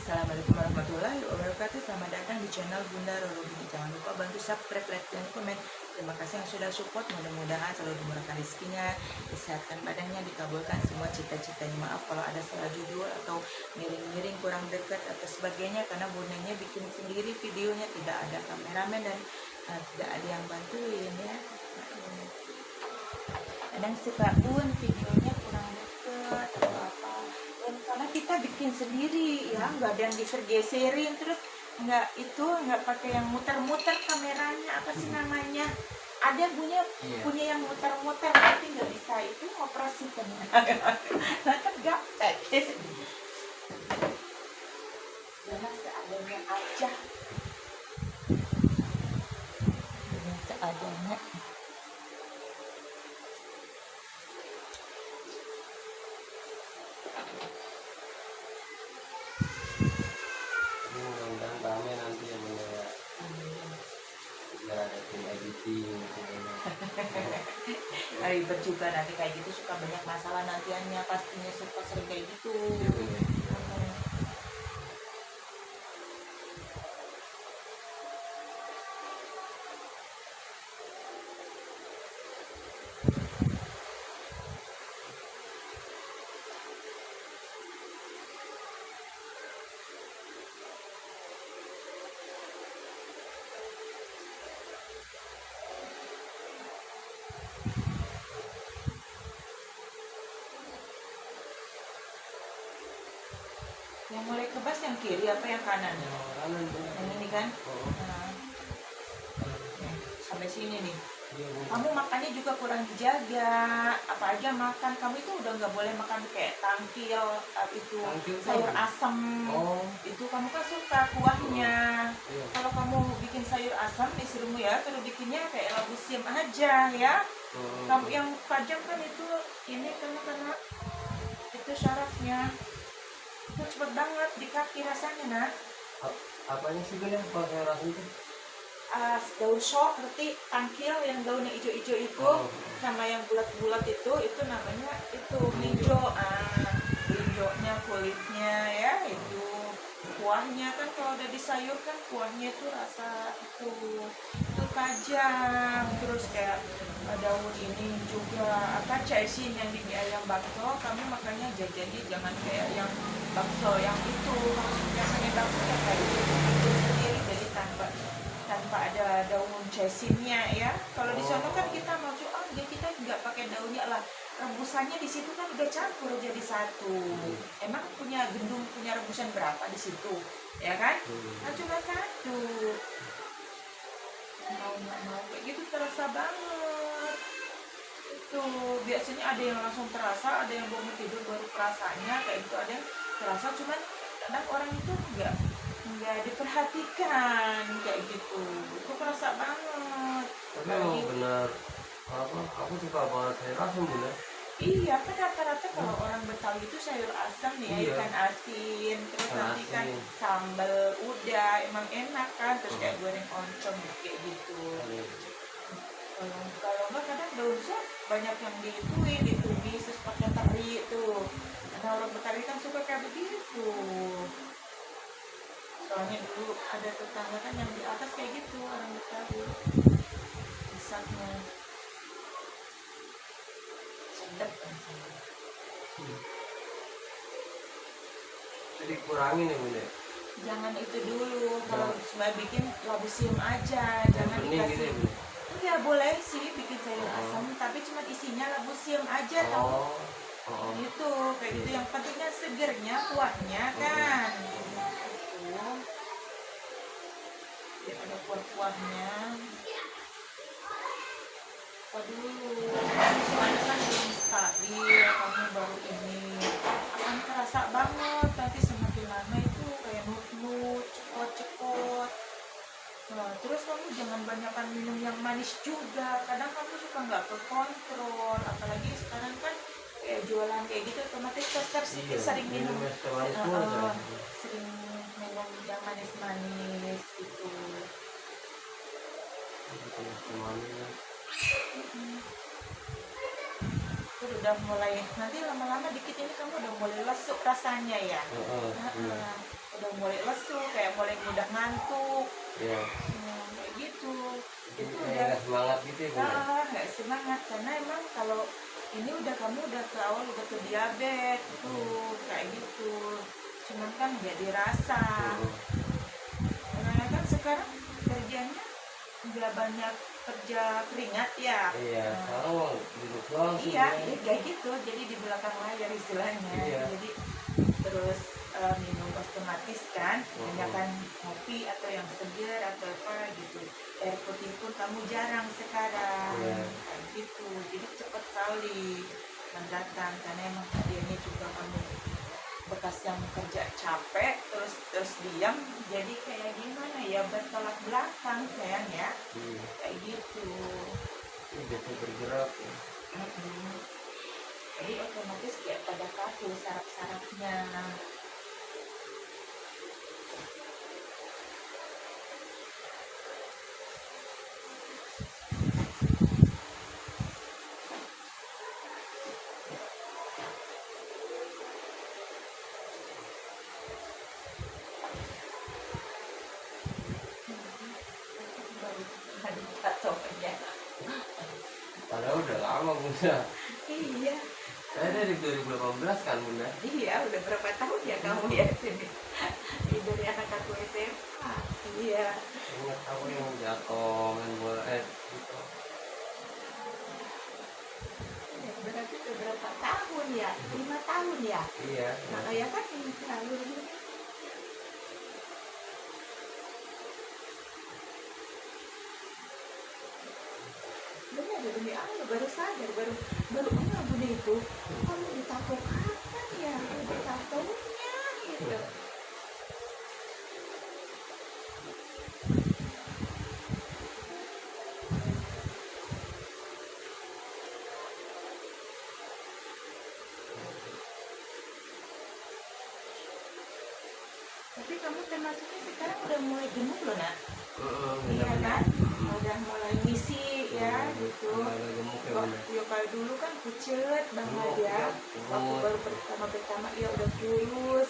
Assalamualaikum warahmatullahi wabarakatuh. Selamat datang di channel Bunda Roro Bini. Jangan lupa bantu subscribe, like, dan komen. Terima kasih yang sudah support. Mudah-mudahan selalu dimurahkan rezekinya, kesehatan badannya, dikabulkan semua cita-citanya. Maaf kalau ada salah judul atau miring-miring, kurang dekat atau sebagainya, karena bundanya bikin sendiri videonya, tidak ada kameramen dan tidak ada yang bantuin ya. Kadang suka pun videonya kurang dekat atau apa, dan karena kita bikin sendiri ya, nggak ada yang digeserin, terus nggak pakai yang muter-muter kameranya, apa sih namanya, ada punya yang muter-muter tapi nggak bisa itu operasikan. Nah kan gaptek. Jangan seadanya aja, jangan seadanya. Mudah-mudahan rame nanti ya Bunda ya. Biar ada tim editing Ribet juga nanti kayak gitu, suka banyak masalah nantiannya, pastinya suka sering kayak gitu. gitu ya. Yang mulai kebas yang kiri apa yang kanan? Kanan Bunda. Yang ini kan? Oh, Nah, sampai sini nih. iya Bunda. Kamu makannya juga kurang dijaga. Apa aja makan, kamu itu udah nggak boleh makan kayak tangkil, itu Tangkil tuh sayur apa? asem. Oh, Itu kamu kan suka kuahnya. iya. Kalau kamu bikin sayur asam, disuruhmu ya, kalau bikinnya kayak labu siam aja ya. Oh, Kamu yang pajang kan itu ini karena itu syarafnya. Itu cepet banget di kaki rasanya, nah. Apanya sih Bunda kalau saya rasa itu? Daun sok, ngerti tangkil yang daunnya hijau-hijau itu, Oh. sama yang bulat-bulat itu namanya itu linjo. Linjonya, kulitnya ya, itu kuahnya kan kalau udah disayur kan kuahnya itu rasa itu tajam. Terus kayak daun ini juga apa, caisin yang di mie ayam bakso, kami makanya jajannya jangan kayak yang bakso yang itu, maksudnya pakai bakso yang kayak itu bikin sendiri, jadi tanpa ada daun caisinnya ya. Kalau di sana kan kita maksud ya kita nggak pakai daunnya lah, rebusannya di situ kan udah campur jadi satu. Emang punya gendum, punya rebusan berapa di situ ya kan? Nah cuma satu. Mau nggak mau kayak gitu terasa banget. Itu biasanya ada yang langsung terasa, ada yang bangun tidur baru terasanya kayak gitu, ada yang terasa, cuman kadang orang itu nggak diperhatikan kayak gitu. Itu kerasa banget. Tapi emang benar apa? Aku suka banget sayur asam Bunda. Iya, kan rata-rata kalau orang Betawi itu sayur asam nih, Iya. ikan asin, terus Ikan nanti kan asin. sambal udah, emang enak kan, terus kayak goreng oncom kayak gitu. Kalau enggak kadang daun sop banyak yang ditumis terus pakai teri tuh. Karena orang Betawi kan suka kayak begitu. Soalnya dulu ada tetangga kan yang di atas kayak gitu, orang Betawi. Masaknya sedap kan. Jadi kurangin ya Bunda. Jangan itu dulu, kalau cuma bikin labu siam aja, jangan Bening gitu ya dikasih. Bunda. Iya boleh sih bikin sayur asam, tapi cuma isinya labu siam aja tau. Oh. Gitu, kayak gitu, yang pentingnya segernya, kuahnya kan. Gitu. Biar ada kuah-kuahnya. Dulu soalnya kan belum stabil, kamu baru ini akan terasa banget, nanti semakin lama itu kayak nut-nut, cepot-cepot. Nah, terus kamu jangan banyakkan minum yang manis juga, kadang kamu suka nggak kekontrol, apalagi sekarang kan kayak jualan kayak gitu, otomatis sedikit sering minum, sering minum yang manis-manis gitu. Itu udah mulai, nanti lama-lama dikit ini kamu udah mulai lesuk rasanya ya. udah mulai lesu, kayak mulai mudah ngantuk. Iya. Kayak gitu. Jadi Itu kayak udah nggak semangat gitu ya Bunda. nggak semangat karena emang kalau ini kamu udah ke awal udah ke diabetes tuh kayak gitu. Cuman kan nggak dirasa. Karena kan sekarang kerjanya nggak banyak kerja keringat ya. Iya, Nah, sekarang duduk doang sih. iya, ya kayak gitu. Jadi di belakang layar istilahnya. Iya. Jadi terus minum otomatis kan, kebanyakan kopi atau yang segar atau apa gitu. Air putih pun kamu jarang sekarang, Iya. kayak gitu. Jadi cepat kali mendatang karena emang hadiahnya juga kamu bekas yang kerja capek terus diam jadi kayak gimana ya bertolak belakang sayang ya kayak gitu. Ini biasa bergerak ya. Mm-mm. Jadi otomatis kayak pada kaku saraf-sarafnya. Baru ada tatonya. Padahal udah lama Bunda. Iya, Saya dari 2018 kan Bunda. iya udah berapa tahun ya kamu ya sini? Dari anak aku SMA. Iya. Ingat aku yang jatuh main bola gitu. Berarti udah berapa tahun ya? 5 tahun ya? Iya. Nah, ya kan ini terlalu bener ya demi Allah baru sadar baru bunda itu kamu ditato kapan ya ditatonya gitu. Tapi kamu termasuknya sekarang udah mulai gemuk loh nak. Iya kan? Udah mulai ngisi ya gitu. Agak gemuk ya Bunda. Ya kalau dulu kan pucet banget ya. Waktu baru pertama ya udah kurus,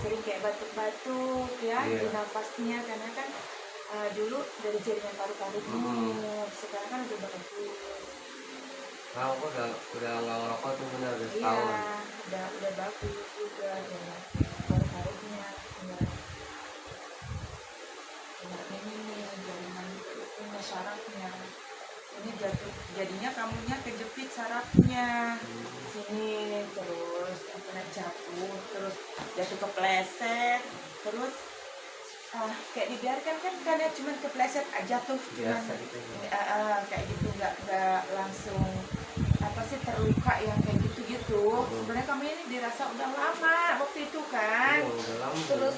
sering kayak batuk-batuk ya Iya. di nafasnya karena kan dulu dari jaringan paru-parumu. Sekarang kan udah banyak kurus. Nah, aku udah nggak ngerokok tuh Bunda udah Iya, setahun. udah bagus juga ya. Paru-parunya ini nih jaringan itu sarafnya. Ini jadinya kamunya kejepit sarafnya sini terus kena jatuh terus jatuh kepleset terus kayak dibiarkan kan karena cuma kepleset jatuh cuman Biasa gitu. kayak gitu nggak langsung apa sih terluka yang kayak gitu sebenarnya kamu ini dirasa udah lama waktu itu kan. Iya, udah lama. Terus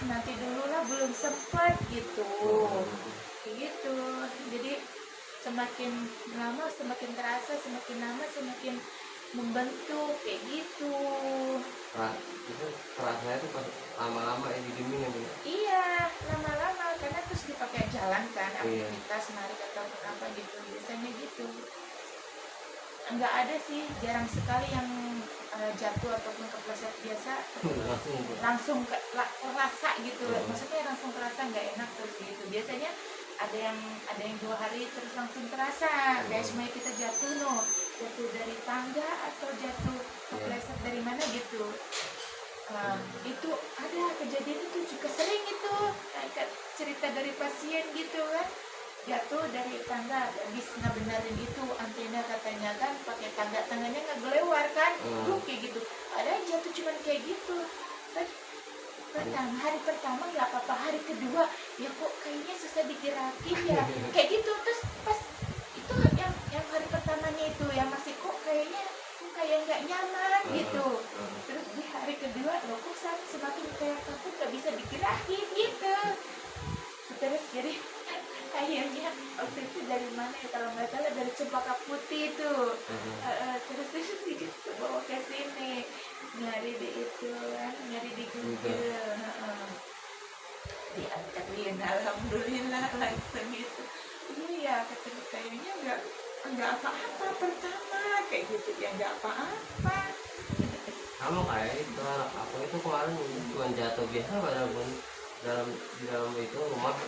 nanti dulu lah belum sempet gitu kayak gitu. Jadi semakin lama semakin terasa, semakin lama semakin membentuk kayak gitu. Itu kerasanya tuh pas lama-lama ya didiemin ya Bunda. Iya, lama-lama karena terus dipakai jalan kan Iya. aktivitas narik atau apa gitu biasanya gitu. Enggak ada sih, jarang sekali yang jatuh ataupun kepleset biasa langsung kerasa gitu. Maksudnya langsung kerasa nggak enak terus gitu. Biasanya ada yang 2 hari terus langsung terasa. Kayak semuanya kita jatuh dari tangga atau jatuh kepleset dari mana gitu. Itu ada kejadian itu juga sering itu kayak cerita dari pasien gitu kan, jatuh dari tangga habis ngebenerin itu antena katanya kan pakai tangganya nggak gelewar kan kayak gitu. Ada yang jatuh cuman kayak gitu kan. Hari pertama nggak apa-apa, hari kedua ya kok kayaknya susah digerakin ya kayak gitu. Terus pas itu yang hari pertamanya itu yang masih kok kayaknya nggak nyaman gitu. Terus di hari kedua loh kok semakin kayak aku nggak bisa digerakin gitu. Terus jadi akhirnya waktu itu dari mana ya kalau nggak salah dari Cempaka Putih itu. Terus gitu bawa ke sini nyari di itu kan, nyari di Google. Diangkat dia, alhamdulillah langsung itu. Iya katanya kayaknya nggak apa-apa pertama kayak gitu ya nggak apa-apa. sama kayak itu anak aku itu kemarin cuma jatuh biasa padahal pun di dalam itu rumah.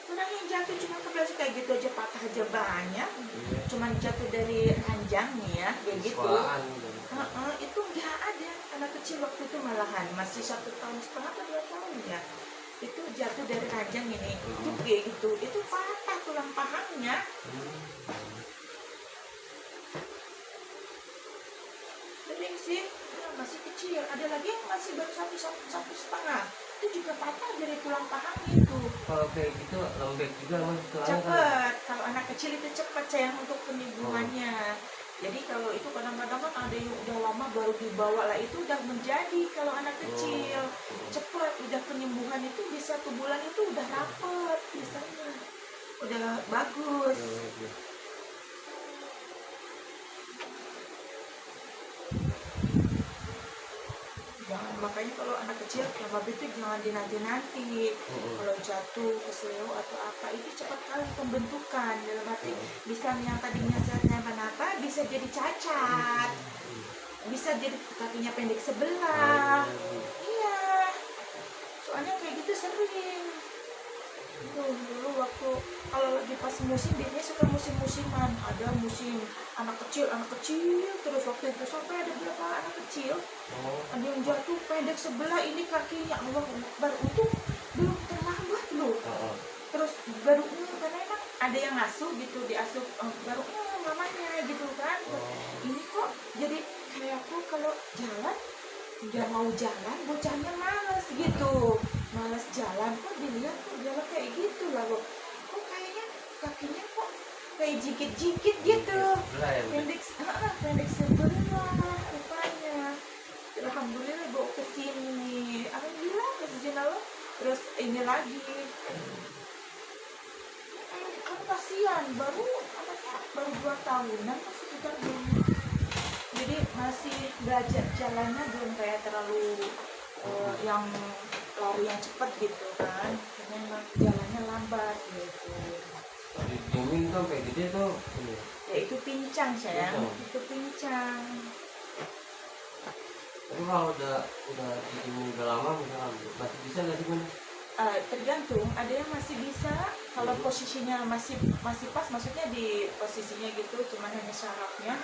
Orang yang jatuh cuma kebelasan kayak gitu aja patah aja banyak. Iya. Cuman jatuh dari ranjang nih ya, kayak gitu. Sekolahan gitu. Itu nggak ada anak kecil waktu itu malahan masih 1,5 tahun atau 2 tahun ya. Itu jatuh dari ranjang ini, itu kayak gitu, itu patah tulang pahanya. Sering sih, ya, masih kecil. Ada lagi yang masih baru 1,5, itu juga patah dari tulang paha itu. Kalau kayak gitu lembek juga mas tulangnya kan. Cepet, kalau anak kecil itu cepet sayang untuk penyembuhannya. Jadi kalau itu kadang-kadang kan ada yang udah lama baru dibawa lah, itu udah menjadi. Kalau anak kecil cepet, udah penyembuhan itu bisa 1 bulan itu udah rapet biasanya, udah bagus. Jangan, makanya kalau anak kecil yang itu jangan dinanti-nanti. Kalau jatuh keseleo atau apa itu cepat kali pembentukan, dalam arti bisa yang tadinya sehatnya apa bisa jadi cacat, bisa jadi kakinya pendek sebelah. Iya, soalnya kayak gitu sering. Dulu waktu kalau lagi pas musim, biasanya suka musim-musiman, ada musim anak kecil terus waktu itu sampai ada berapa anak kecil ada yang jatuh pendek sebelah ini kakinya. Allah baru untuk belum terlambat loh. Terus baru karena emang ada yang ngasuh gitu, diasuh baru mamanya gitu kan. Terus ini kok jadi kayak aku kalau jalan udah mau jalan bocahnya males gitu, males jalan. Kok dilihat kok jalan kayak gitu lah kok kayaknya kakinya kok kayak jikit-jikit gitu, pendek sebelah rupanya. Alhamdulillah bawa kesini, alhamdulillah kasih Allah. Terus ini lagi kan kasihan, baru anaknya baru 2 tahunan masih sekitar belum, jadi masih belajar jalannya belum kayak terlalu yang lari yang cepat gitu kan, karena jalannya lambat gitu. Diemin tuh kayak gede tuh ini. Ya itu pincang sayang, itu pincang. Tapi kalau udah diemin udah lama misalkan masih bisa nggak sih mas? Tergantung, ada yang masih bisa kalau posisinya masih pas, maksudnya di posisinya gitu, cuman hanya syarafnya,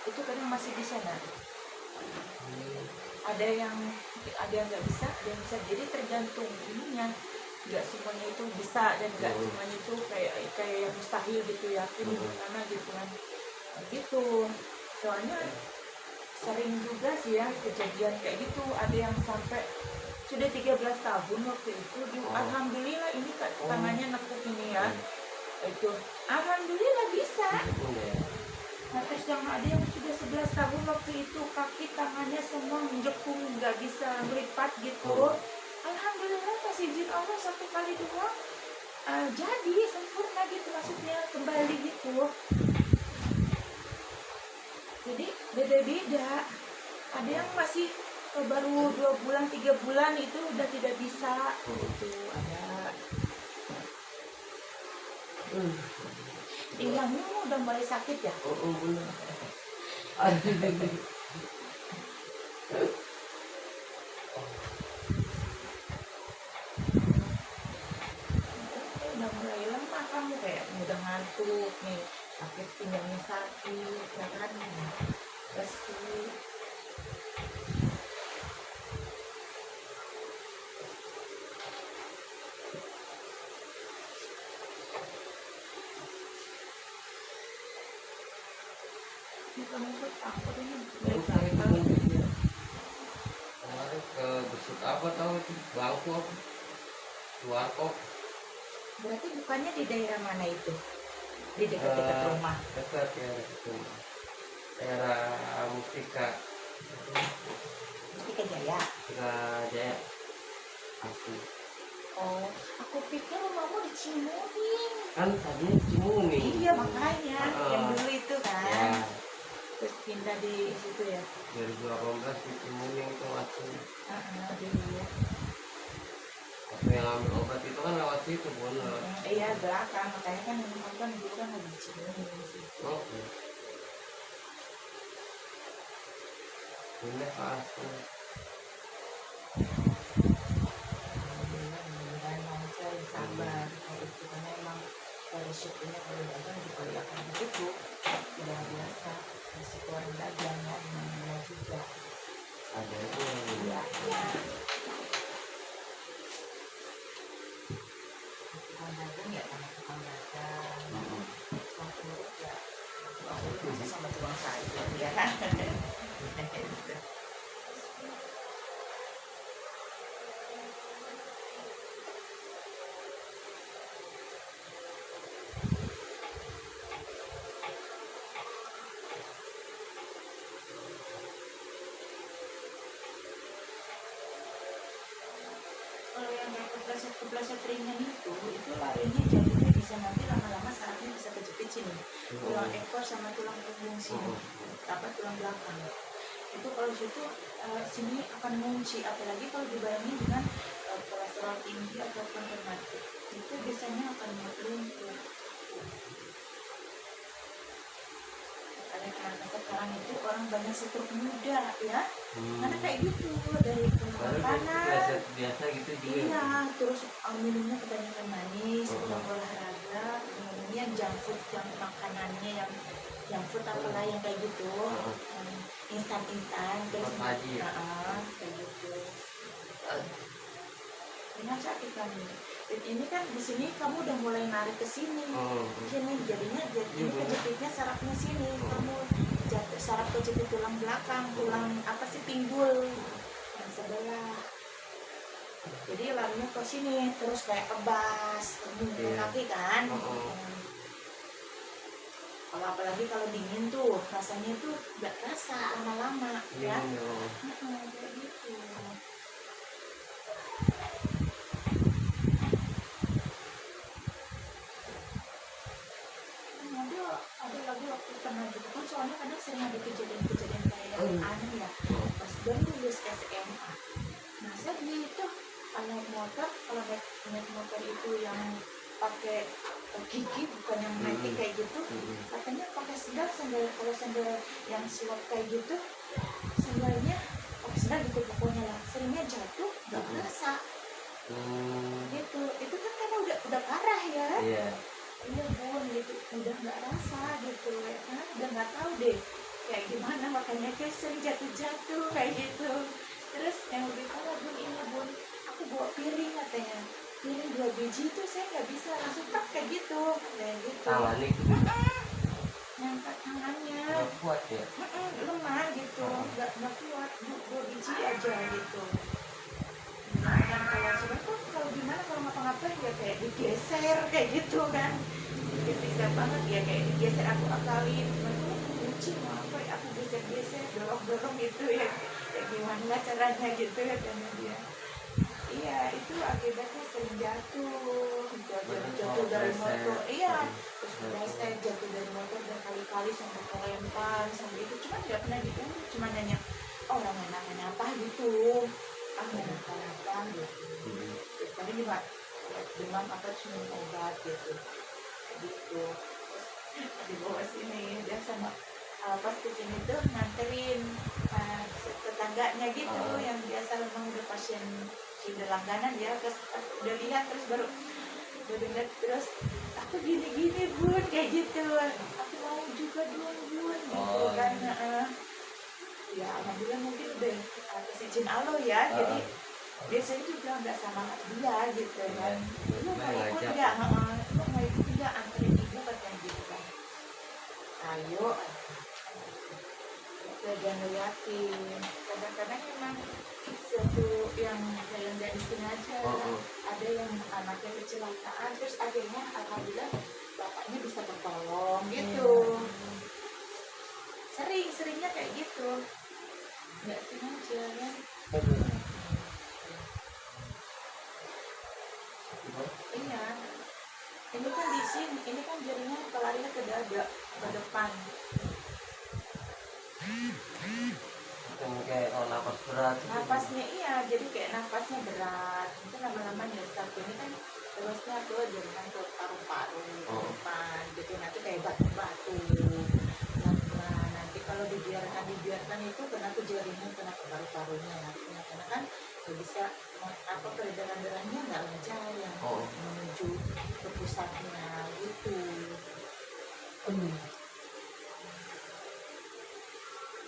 itu kadang masih bisa nah. Ada yang nggak bisa, ada yang bisa. Jadi tergantung ininya, nggak semuanya itu bisa dan nggak semuanya itu kayak yang mustahil gitu, yakin gimana gitu kan gitu. Soalnya sering juga sih ya kejadian kayak gitu, ada yang sampai sudah 13 tahun waktu itu. Alhamdulillah ini tangannya nekuk ini ya, itu alhamdulillah bisa. Nah, terus yang ada yang sudah 11 tahun waktu itu, kaki tangannya semua menjepung, nggak bisa melipat gitu. Alhamdulillah pas izin Allah 1 kali doang jadi sempurna gitu, maksudnya kembali gitu. Jadi beda-beda, ada yang masih baru 2 bulan 3 bulan itu udah tidak bisa gitu, ada. Pinggangnya udah mulai sakit ya? Bener. Udah mulai lemah kamu, kayak udah ngantuk nih, sakit pinggangnya sakit, ya kan? Lesu. Kamu buat apa ini? Kemarin ke besuk apa tahu itu bangku apa warkop. Berarti bukannya di daerah mana itu? Di dekat-dekat rumah? Dekat ya, dekat daerah Mustika Jaya. Jaya aku. Oh, aku pikir rumahmu di Cimuning. Kan tadinya Cimuning. Iya makanya, yang dulu itu kan. Ya. Terus pindah di situ ya. 2018 di Cimuning itu aku. Dulu. Waktu yang ambil obat itu kan lewat situ pun. Iya belakang, makanya kan dulu kan lagi di Cimuning. Oke. Pindah ke atas. Mudah-mudahan lancar, sabar kayak itu, karena emang resikonya kalau dagang juga ya kan begitu, udah biasa resiko orang dagang ya, dimana juga Ada itu yang ya, ya. Tukang dagang ya karena tukang dagang, tukang urut ya tukang urut masih sama tukang sayur ya kan. Gitu. Kalau yang kayak kepleset ringan itu larinya jadinya bisa nanti lama-lama sarafnya bisa kejepit sini, tulang ekor sama tulang punggung sini, apa tulang belakang. Itu kalau situ sini akan mengunci, apalagi kalau dibarengi dengan kolesterol tinggi ataupun rematik, itu biasanya akan lumpuh. Makanya kenapa sekarang itu orang banyak stroke muda ya, karena kayak gitu dari makanan biasa gitu juga. iya, terus minumnya kebanyakan manis, kurang olahraga, minumnya junk food, yang makanannya yang junk food apalah yang kayak gitu, instan terus kayak gitu. Dengan sakit kami. Dan ini kan di sini kamu udah mulai narik ke sini, sini jadinya jadi kejepitnya sarafnya sini, kamu saraf kejepit tulang belakang, tulang apa sih pinggul yang sebelah. Jadi larinya ke sini terus kayak kebas, kaki kan. Kalau apalagi kalau dingin tuh rasanya tuh nggak rasa lama-lama ya. Kayak gitu. Ada lagi waktu pernah gitu kan, soalnya kadang sering ada kejadian-kejadian kayak yang aneh ya pas baru lulus SMA. Nah saya gitu kalau naik motor itu yang pakai gigi, bukan yang naik kayak gitu, katanya pakai sandal kalau sandal yang slot kayak gitu, sandalnya pakai sandal gitu pokoknya lah, seringnya jatuh nggak kerasa. Gitu, itu kan karena udah parah ya. Iya bun, gitu udah nggak rasa gitu ya kan, udah nggak tahu deh kayak gimana, makanya kayak sering jatuh kayak gitu. Terus yang lebih parah bun, ini bun, aku bawa piring katanya, piring 2 biji itu saya nggak bisa langsung tak kayak gitu tangannya itu ngangkat tangannya kuat ya, lemah gitu, nggak kuat, 2 biji aja gitu. Nah, dan kalau sudah tuh kalau gimana kalau ngapa-ngapain ya kayak digeser kayak gitu kan, digeser banget ya, kayak digeser, aku akalin cuman tuh kunci mau apa ya, aku geser dorong gitu ya, kayak gimana caranya gitu ya kan dia. Iya itu akibatnya sering jatuh dari motor, iya terus saya jatuh dari motor berkali-kali sampai kelempar sampai itu, cuma nggak pernah gitu, cuma nanya orang kenapa gitu, kenapa gitu. Tadi juga demam apa cuma obat gitu, terus dibawa sini dia sama pas kesini tuh nganterin tetangganya gitu, yang biasa memang udah pasien sudah langganan ya, terus udah lihat terus baru udah dengar, terus aku gini bun kayak gitu, aku mau juga dong bun gitu kan. Ya alhamdulillah mungkin udah atas izin Allah ya, jadi biasanya juga nggak sama dia gitu kan, lu mau ikut nggak, lu mau ikut nggak anterin ibu katanya gitu kan, ayo kita jangan ngeliatin, kadang-kadang memang suatu yang nggak disengaja, ada yang anaknya kecelakaan terus akhirnya alhamdulillah bapaknya bisa tertolong gitu. Seringnya kayak gitu, nggak sengaja kan. Iya, ini kan di sini, ini kan jadinya pelarinya ke dada, ke depan. Kayak kalau napas berat. Napasnya iya, jadi kayak napasnya berat. Itu lama-lama nyesat. Ini kan terusnya tuh jaringan ke paru-paru depan, gitu nanti kayak batu-batu. Nah, nanti kalau dibiarkan kan itu kena ke jaringan, kena ke paru-parunya nantinya, karena kan nggak bisa apa peredaran darahnya nggak lancar yang Oh. menuju ke pusatnya gitu.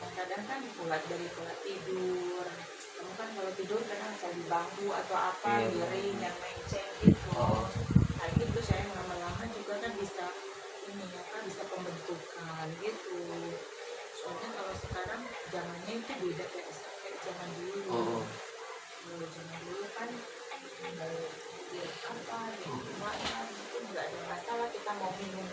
Nah, kadang kan dari pola tidur, kamu kan kalau tidur kadang asal di bangku atau apa, Iya. miring yang menceng gitu. Oh. Nah gitu saya lama-lama juga kan bisa ini apa, bisa pembentukan gitu. Soalnya kalau sekarang zamannya itu beda kayak zaman dulu. Oh. Kalau zaman dulu kan mau dia apa, dia gimana itu nggak ada masalah, kita mau minum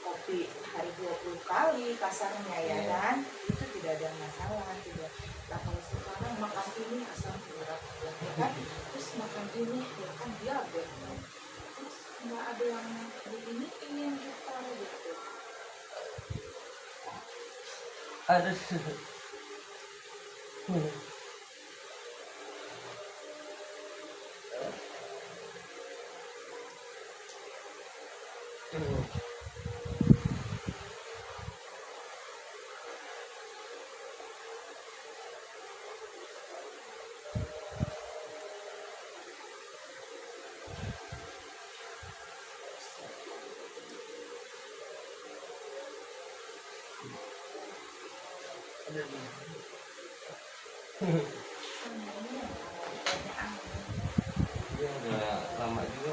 kopi sehari 20 kali kasarnya ya Iya. kan, itu tidak ada masalah tidak. Nah kalau sekarang makan ini asam urat ya kan, terus makan ini ya kan diabetes, terus nggak ada yang diiniin gitu. Ada. Dia udah lama juga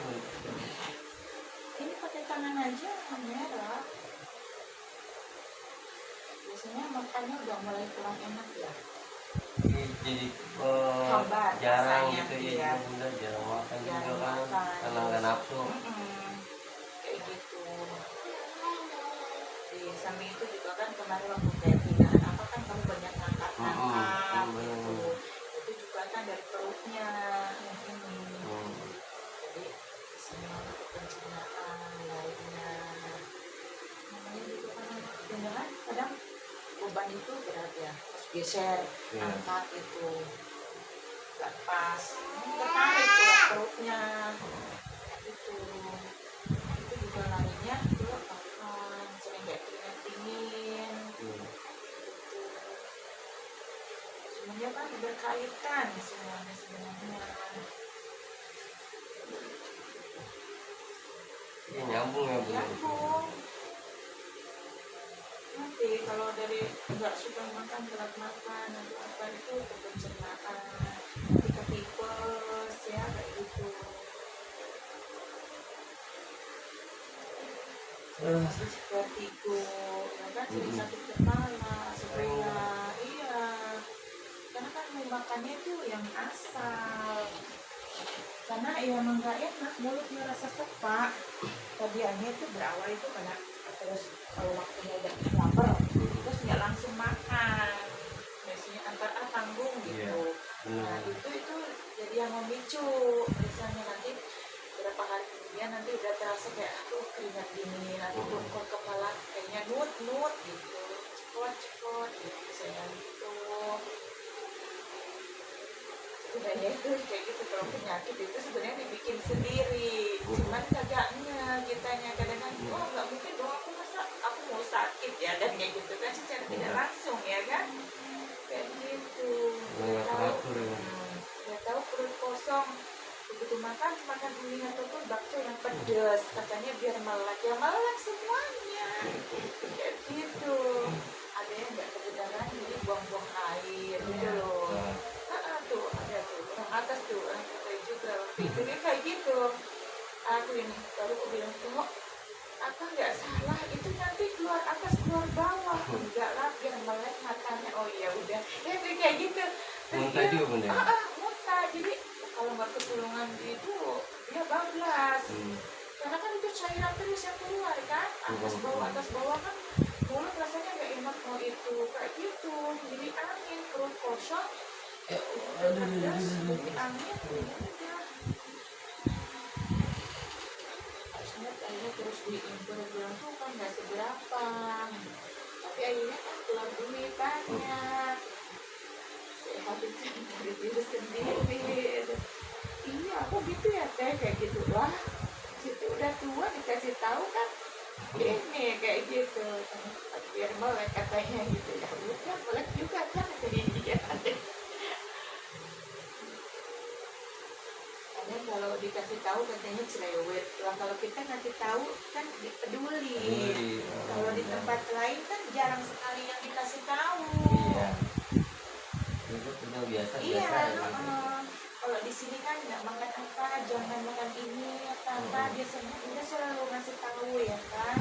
Ini pakai tangan aja merah. Biasanya makannya udah mulai kurang enak ya. jadi Hambar jarang rasanya, gitu iya. ya bunda, jarang makan juga Jarang kan makan. karena nggak nafsu. Kayak gitu. Di samping itu juga kan kemarin waktu kayak pindahan apa kan kamu banyak ngangkat gitu. Itu juga kan dari perutnya yang ini. Jadi semua untuk pencernaan lainnya. Namanya gitu kan pindahan kadang beban itu berat ya. Terus geser, Iya. angkat itu nggak pas, tertarik perutnya gitu. Itu juga larinya ke makan, sering kayak keringat dingin gitu. Semuanya kan berkaitan semuanya sebenarnya. Iya, nyambung ya bunda. Nyambung. Nanti kalau dari nggak suka makan, berat makan atau apa itu ke pencernaan, nanti ke tipes ya kayak gitu. Masih vertigo, ya kan jadi sakit kepala, sebelah, iya. Karena kan mau makannya itu yang asal. Karena ya emang nggak enak, mulutnya rasa sepak. Tabiannya itu berawal itu karena terus kalau waktunya udah lapar, terus nggak langsung makan. Biasanya antar tanggung gitu. Nah itu jadi yang memicu. Misalnya nanti berapa hari kemudian nanti udah terasa kayak aduh keringat dingin, aduh kok kepala kayaknya nut gitu, cepot gitu saya gitu. Sebenarnya itu kayak gitu, kalau penyakit itu sebenarnya dibikin sendiri, cuman kagaknya kitanya kadang-kadang oh nggak mungkin dong aku masa aku mau sakit ya dan kayak gitu kan secara tidak langsung ya kan kayak gitu. Nggak tahu perut kosong begitu makan mie ataupun bakso yang pedas katanya biar melek, ya melek semuanya kayak gitu. Ada yang nggak kebenaran jadi buang-buang air gitu loh. Tuh ada tuh orang atas tuh orang kita juga waktu itu dia kayak gitu. Aku ini baru aku bilang kok apa nggak salah itu nanti keluar atas keluar bawah, enggak lah biar melek matanya. Oh iya udah ya kayak gitu. Muntah juga bunda. Muntah, jadi kalau nggak ketulungan itu dia bablas. Karena kan itu cairan terus yang keluar kan atas bawah kan mulut rasanya nggak enak mau itu kayak gitu, jadi angin perut kosong. Jadi angin udah akhirnya terus diimpor tuh kan nggak seberapa, tapi akhirnya kan keluar duit banyak. Sehat itu dari diri sendiri. Iya aku gitu ya teh kayak gitu lah. Situ udah tua dikasih tahu kan ini kayak gitu biar melek katanya gitu ya udah melek juga kan. namanya cerewet lah. Kalau kita ngasih tahu kan peduli. Peduli. Kalau di tempat lain kan jarang sekali yang dikasih tahu. Iya. Itu udah biasa Iya, gitu. kalau di sini kan nggak makan apa, jangan makan ini apa biasanya dia selalu ngasih tahu ya kan.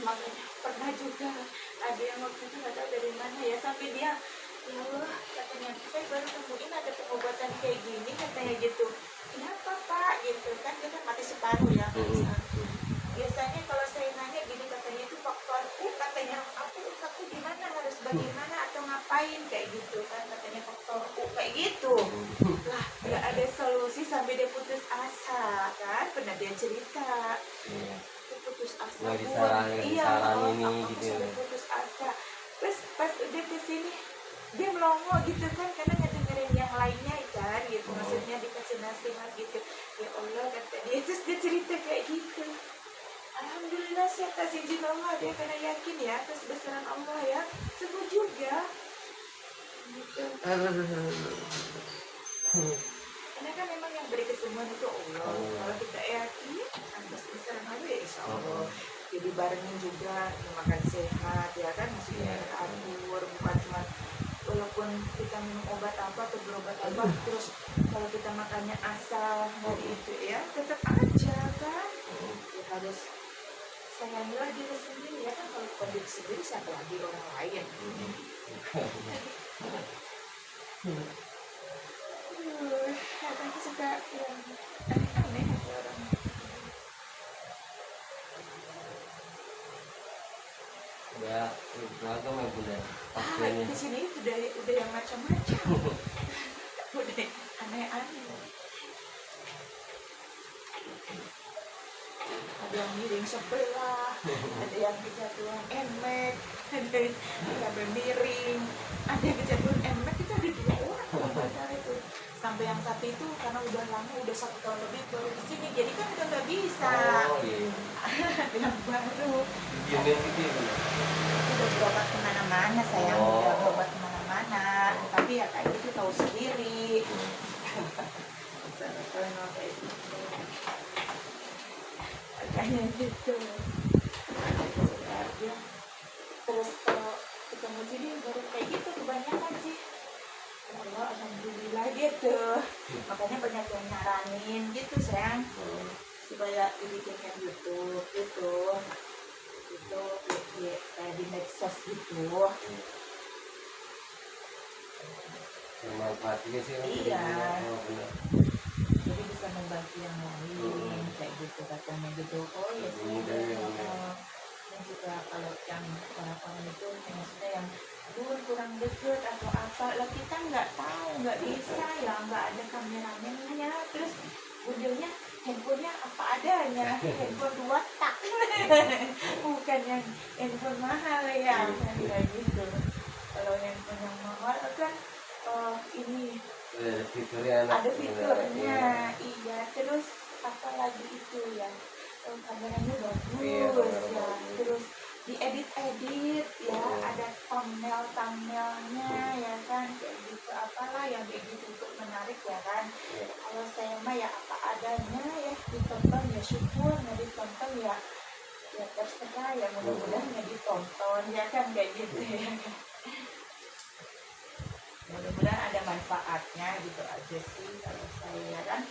Makanya pernah juga ada yang waktu itu nggak tahu dari mana ya, sampai dia ya Allah katanya saya baru nemuin ada pengobatan kayak gini katanya gitu. Kenapa Pak gitu kan, dia kan mati separuh ya. Biasanya kalau saya nanya gini katanya itu faktor katanya aku gimana harus bagaimana atau ngapain kayak gitu kan, katanya faktor kayak gitu lah. Nggak ada solusi sampai dia putus asa kan, pernah dia cerita. Iya. Aku putus asa Nggak Bu. bisa, nggak Iya, disaran ini aku gitu sudah ya. putus asa. Terus pas udah kesini dia melongo gitu kan, karena ngedengerin yang lainnya kan gitu, maksudnya dikasih nasihat gitu. Ya Allah kata dia, terus dia cerita kayak gitu. Alhamdulillah sih atas izin Allah dia karena yakin ya atas besaran Allah ya, sembuh juga gitu. Karena kan memang yang beri kesembuhan itu Allah. Kalau kita yakin atas besaran Allah ya insya Allah. Jadi barengin juga makan sehat ya kan, maksudnya teratur, bukan cuma walaupun kita minum obat apa atau berobat apa terus kalau kita makannya asal dari itu ya tetap aja kan ya harus sayangilah diri sendiri ya kan. Kalau diri sendiri siapa lagi orang lain. Kadang suka yang aneh-aneh ada orang. Ya, beragam ya Bunda. Di sini udah yang macam-macam. Udah aneh-aneh. Ada yang miring sebelah, ada yang kejatuhan emek, ada yang sampai miring, ada yang kejatuhan emek. Itu ada 2 orang kalau nggak salah itu. Sampai yang satu itu karena udah lama, udah 1 tahun lebih baru kesini, jadi kan udah nggak bisa. Oh iya. Ada yang baru. Diamin gitu ya Bunda. Udah berobat kemana-mana sayang, udah berobat kemana-mana. Tapi ya kayak gitu tahu sendiri. Makanya gitu. Terus kalau ketemu sini baru kayak gitu kebanyakan sih. Allah alhamdulillah gitu. Makanya banyak yang nyaranin gitu sayang, supaya dibikinkan YouTube gitu. Itu kayak di medsos gitu. Bermanfaat juga sih. Iya. Oh, benar. Jadi bisa membantu yang lain kayak gitu katanya gitu. Oh ya sih. Dan juga kalau yang orang-orang itu maksudnya yang kurang deket atau apa lah, kita nggak tahu, nggak bisa ya, nggak ada kameramennya, terus modelnya handphonenya apa adanya, handphone 2 tak bukan yang handphone mahal ya kayak gitu. Kalau handphone yang mahal kan ini Ada fiturnya. ada fiturnya, iya. Terus apa lagi itu ya, kameranya bagus ya, terus diedit ya, ada thumbnailnya ya kan, kayak gitu apalah yang kayak gitu untuk menarik ya kan. Kalau saya mah ya apa adanya ya, ditonton ya syukur, nggak ditonton ya terserah ya, mudah-mudahan nggak ditonton ya kan kayak gitu ya. Mudah-mudahan ada manfaatnya gitu aja sih kalau saya kan.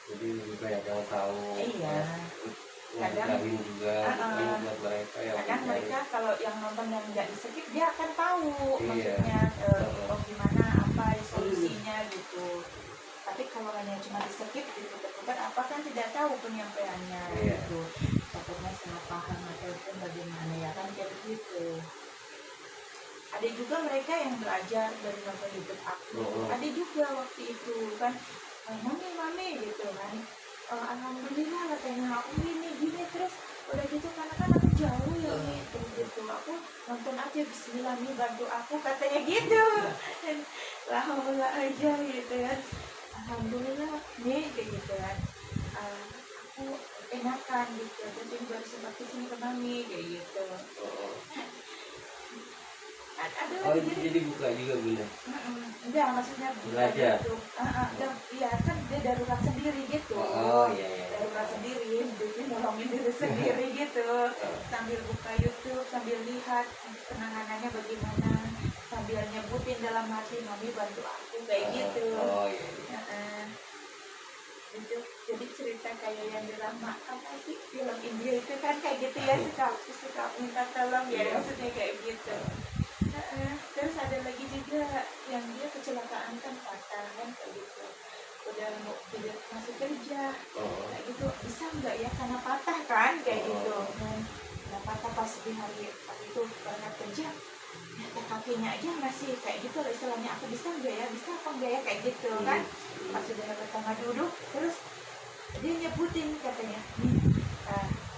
Jadi lebih banyak yang tahu. Iya. Kadang juga buat mereka yang kadang mereka kalau yang nonton yang nggak di-skip dia akan tahu maksudnya gimana apa solusinya gitu. Tapi kalau hanya cuma di-skip diputar-putar apa kan tidak tahu penyampaiannya gitu. Takutnya salah paham ataupun bagaimana ya kan kayak begitu. Ada juga mereka yang belajar dari nonton YouTube aku. Ada juga waktu itu kan, mami gitu kan. Alhamdulillah katanya aku gini terus udah gitu karena kan aku jauh ya nih, terus gitu aku nonton aja Bismillah nih bantu aku katanya gitu. Dan alhamdulillah aja gitu kan. Alhamdulillah nih kayak gitu kan. Aku enakan gitu. Jadi baru sempat kesini ke mami kayak gitu. Oh, jadi buka juga Bunda. enggak maksudnya Belajar. gitu. Iya kan dia darurat sendiri gitu. Oh iya iya. Darurat sendiri, jadi nolongin diri sendiri gitu. Sambil buka YouTube, sambil lihat penanganannya bagaimana, sambil nyebutin dalam hati, mami bantu aku kayak gitu. Oh iya iya. Itu jadi cerita kayak yang drama apa sih film India itu kan kayak gitu ya, suka minta tolong ya, maksudnya kayak gitu. Terus ada lagi juga yang dia kecelakaan kan, patah kan kayak gitu, udah mau tidak masuk kerja kayak gitu, bisa nggak ya karena patah kan kayak gitu. Nah patah pas di hari itu berangkat kerja, kakinya aja masih kayak gitu loh istilahnya, aku bisa nggak ya, bisa apa enggak ya kayak gitu kan. Pas sudah dapat tengah duduk, terus dia nyebutin katanya,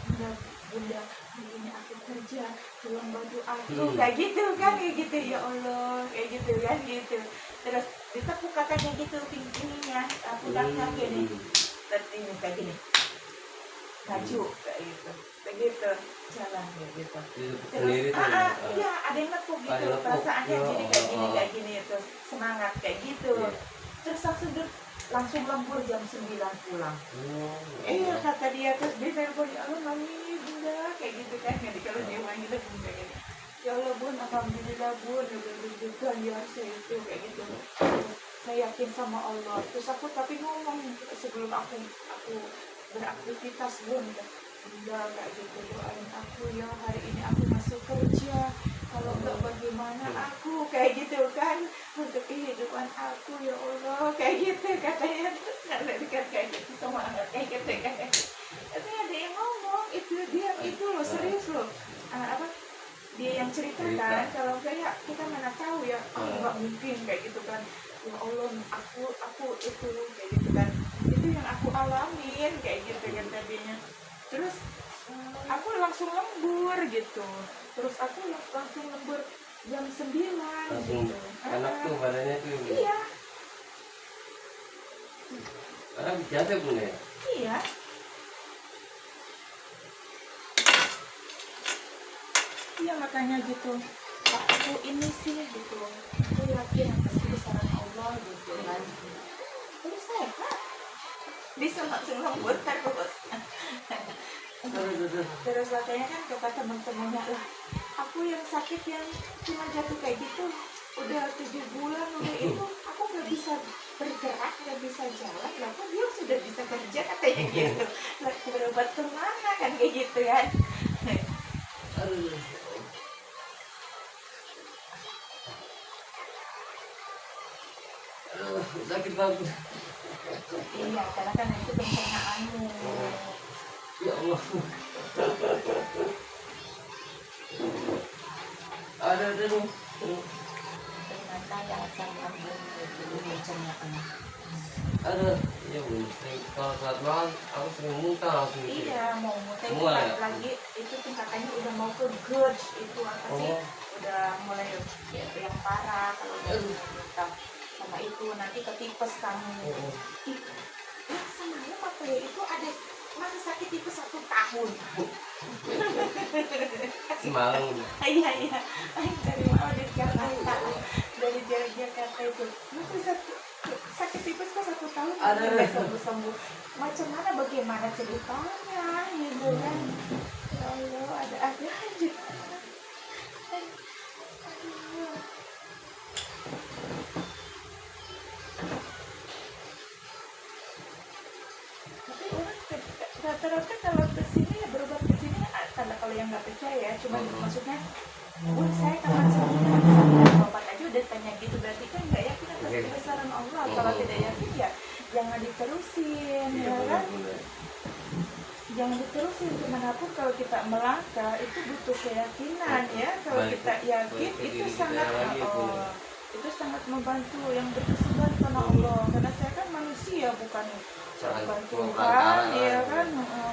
bunda bunda hari ini aku kerja, tolong bantu aku kayak gitu kan, kayak gitu ya Allah kayak gitu kan gitu. Terus ditepuk katanya gitu pinggirnya, pundaknya gini, tertinggi kayak gini, maju kayak gitu, begitu jalan kayak gitu. Terus iya ada yang nepuk gitu, perasaannya jadi kayak gini itu semangat kayak gitu. Terus langsung lembur jam 9 pulang. Iya kata dia, terus dia telepon, ya Allah mami bunda kayak gitu kan, jadi kalau dia manggil bunda gitu, ya Allah bun alhamdulillah bun udah deg-degan ya saya itu kayak gitu. Terus saya yakin sama Allah. Terus aku tapi ngomong sebelum aku beraktivitas bun, bunda kayak gitu, doain aku ya hari ini aku masuk kerja, kalau enggak bagaimana aku kayak gitu kan, untuk kehidupan aku ya Allah kayak gitu katanya. Terus nggak kayak gitu semangat kayak gitu kan. Tapi ada yang ngomong itu dia itu loh, serius loh, dia yang ceritakan. Kalau kayak kita mana tahu ya, nggak mungkin kayak gitu kan, ya Allah aku itu kayak gitu kan, itu yang aku alamin kayak gitu kan tadinya. Terus aku langsung lembur gitu, terus aku langsung lembur jam 9 langsung gitu. enak tuh badannya tuh. Iya. Karena biasa bunda ya. Iya. Iya makanya gitu, aku ini sih gitu, aku yakin atas kebesaran Allah gitu kan. Terus saya bisa langsung lembur terus. Terus katanya kan kata teman-temannya, lah aku yang sakit yang cuma jatuh kayak gitu udah 7 bulan udah itu aku nggak bisa bergerak, nggak bisa jalan, lah kok dia sudah bisa kerja katanya gitu. Lah berobat kemana kan kayak gitu kan. Sakit banget. Iya karena kan itu pencernaanmu. Ya Allah. Ada nih. Ternyata yang sama itu pencernaan. Ada. Iya bun. Kalau saat malam aku sering muntah langsung gitu. Iya mau muntah itu Mulai, ya? lagi itu tingkatannya udah mau ke GERD itu apa sih? Oh. Udah mulai ya, yang parah kalau udah muntah sama itu nanti ke tipes kamu. Ih, yang semalam apa ya itu ada masa sakit tipes 1 tahun. Semalam. Iya dari mana dari Jakarta, dari Jakarta itu masa sakit tipes kok 1 tahun nggak sembuh. Macam mana bagaimana ceritanya gitu kan. Ya Allah ada aja. Tapi orang rata-rata kalau kesini ya berobat kesini kalau yang nggak percaya cuma maksudnya bun saya kapan sembuhnya berobat aja udah tanya gitu, berarti kan nggak yakin atas kebesaran Allah. Kalau tidak yakin ya jangan diterusin ya kan, jangan diterusin. Kemanapun kalau kita melangkah itu butuh keyakinan ya. Kalau kita yakin itu sangat itu sangat membantu yang berkesudahan karena Allah. Karena saya kan manusia bukan Tuhan ya kan.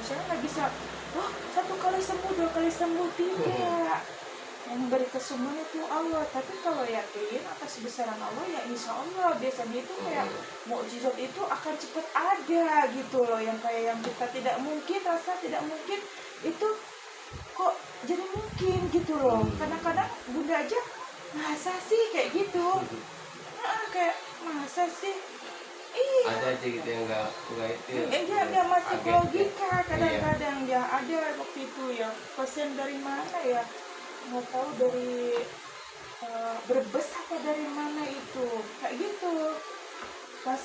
Saya nggak bisa wah 1 kali sembuh 2 kali sembuh, tidak. Yang memberi kesembuhan itu Allah. Tapi kalau yakin atas kebesaran Allah ya insya Allah. Biasanya itu kayak mukjizat itu akan cepat ada gitu loh. Yang kayak yang kita tidak mungkin, rasa tidak mungkin itu kok jadi mungkin gitu loh. Kadang-kadang bunda aja masa sih kayak gitu. kayak masa sih. Iya. Ada aja gitu yang nggak itu. Dia masih Agak- logika Iya. kadang-kadang ya ada waktu itu ya pesen dari mana ya nggak tahu dari Brebes apa dari mana itu kayak gitu pas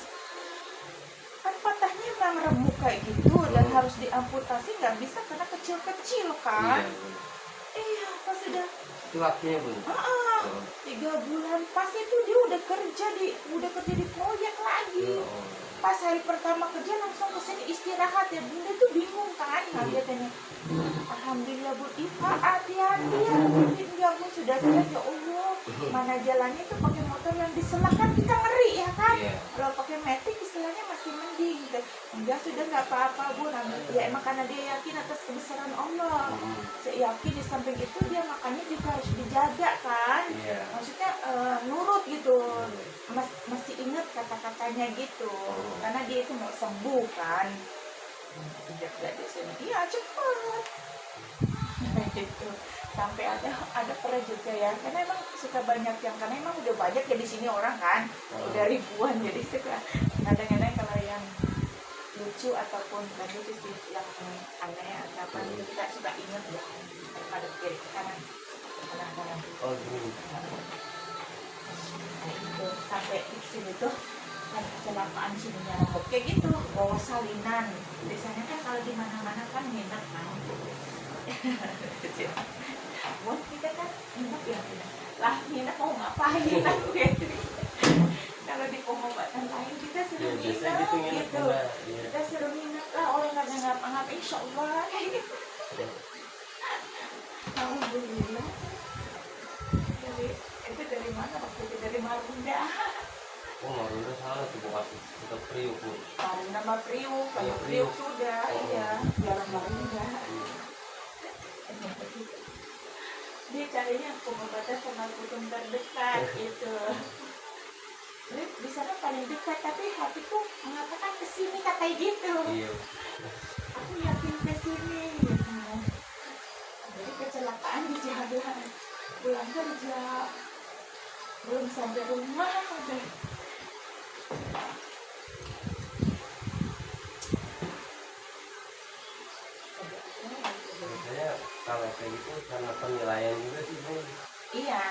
kan patahnya memang remuk kayak gitu dan harus diamputasi nggak bisa karena kecil-kecil kan. Iya. Iya pas sudah Itu waktunya Bun. 3 bulan pas itu dia udah kerja di proyek lagi. Pas hari pertama kerja langsung kesini istirahat ya bunda tuh bingung kan. Nah dia tanya alhamdulillah Bu Ipa hati-hati ya ya Bu sudah siap ya Allah mana jalannya tuh pakai motor yang diselak kan kita ngeri ya kan. Iya. Kalau pakai metik istilahnya masih mending gitu. Enggak sudah nggak apa-apa Bu ya emang karena dia yakin atas kebesaran Allah. Saya yakin di samping itu dia makannya juga harus dijaga kan. Iya. Maksudnya nurut gitu. Masih ingat kata-katanya gitu karena dia itu mau sembuh kan. Sejak dari sini iya cepat gitu sampai ada pernah juga ya karena emang suka banyak yang karena emang udah banyak ya di sini orang kan udah ribuan jadi suka kadang-kadang kalau yang lucu ataupun bukan lucu sih yang aneh atau apa itu kita suka ingat ya pada kiri kanan kanan Oh gini. nah, itu sampai di sini tuh kan kecelakaan sininya rambut kayak gitu bawa salinan biasanya kan kalau di mana-mana kan minat kan buat kita kan minat ya lah minat mau ngapain aku gitu kalau di pengobatan lain kita suruh Ya, biasanya minat gitu nginep, gitu Bunda. Iya. kita suruh minat lah oleh nggak ngapa-ngapa insya Allah gitu. Alhamdulillah dari mana waktu itu dari Marunda. Oh Marunda salah tuh bukan kita Priuk Bu. Marunda sama Priuk, kalau Iya, Priuk Priuk. sudah, iya, jalan Marunda. Dia carinya pengobatan sama kutung terdekat gitu. Di sana paling dekat, tapi hatiku mengatakan kesini katanya gitu. Iya. Aku yakin kesini gitu. Jadi kecelakaan di jalan, pulang kerja, belum sampai rumah udah. Biasanya kalau kayak gitu karena penilaian juga sih Bu. Iya.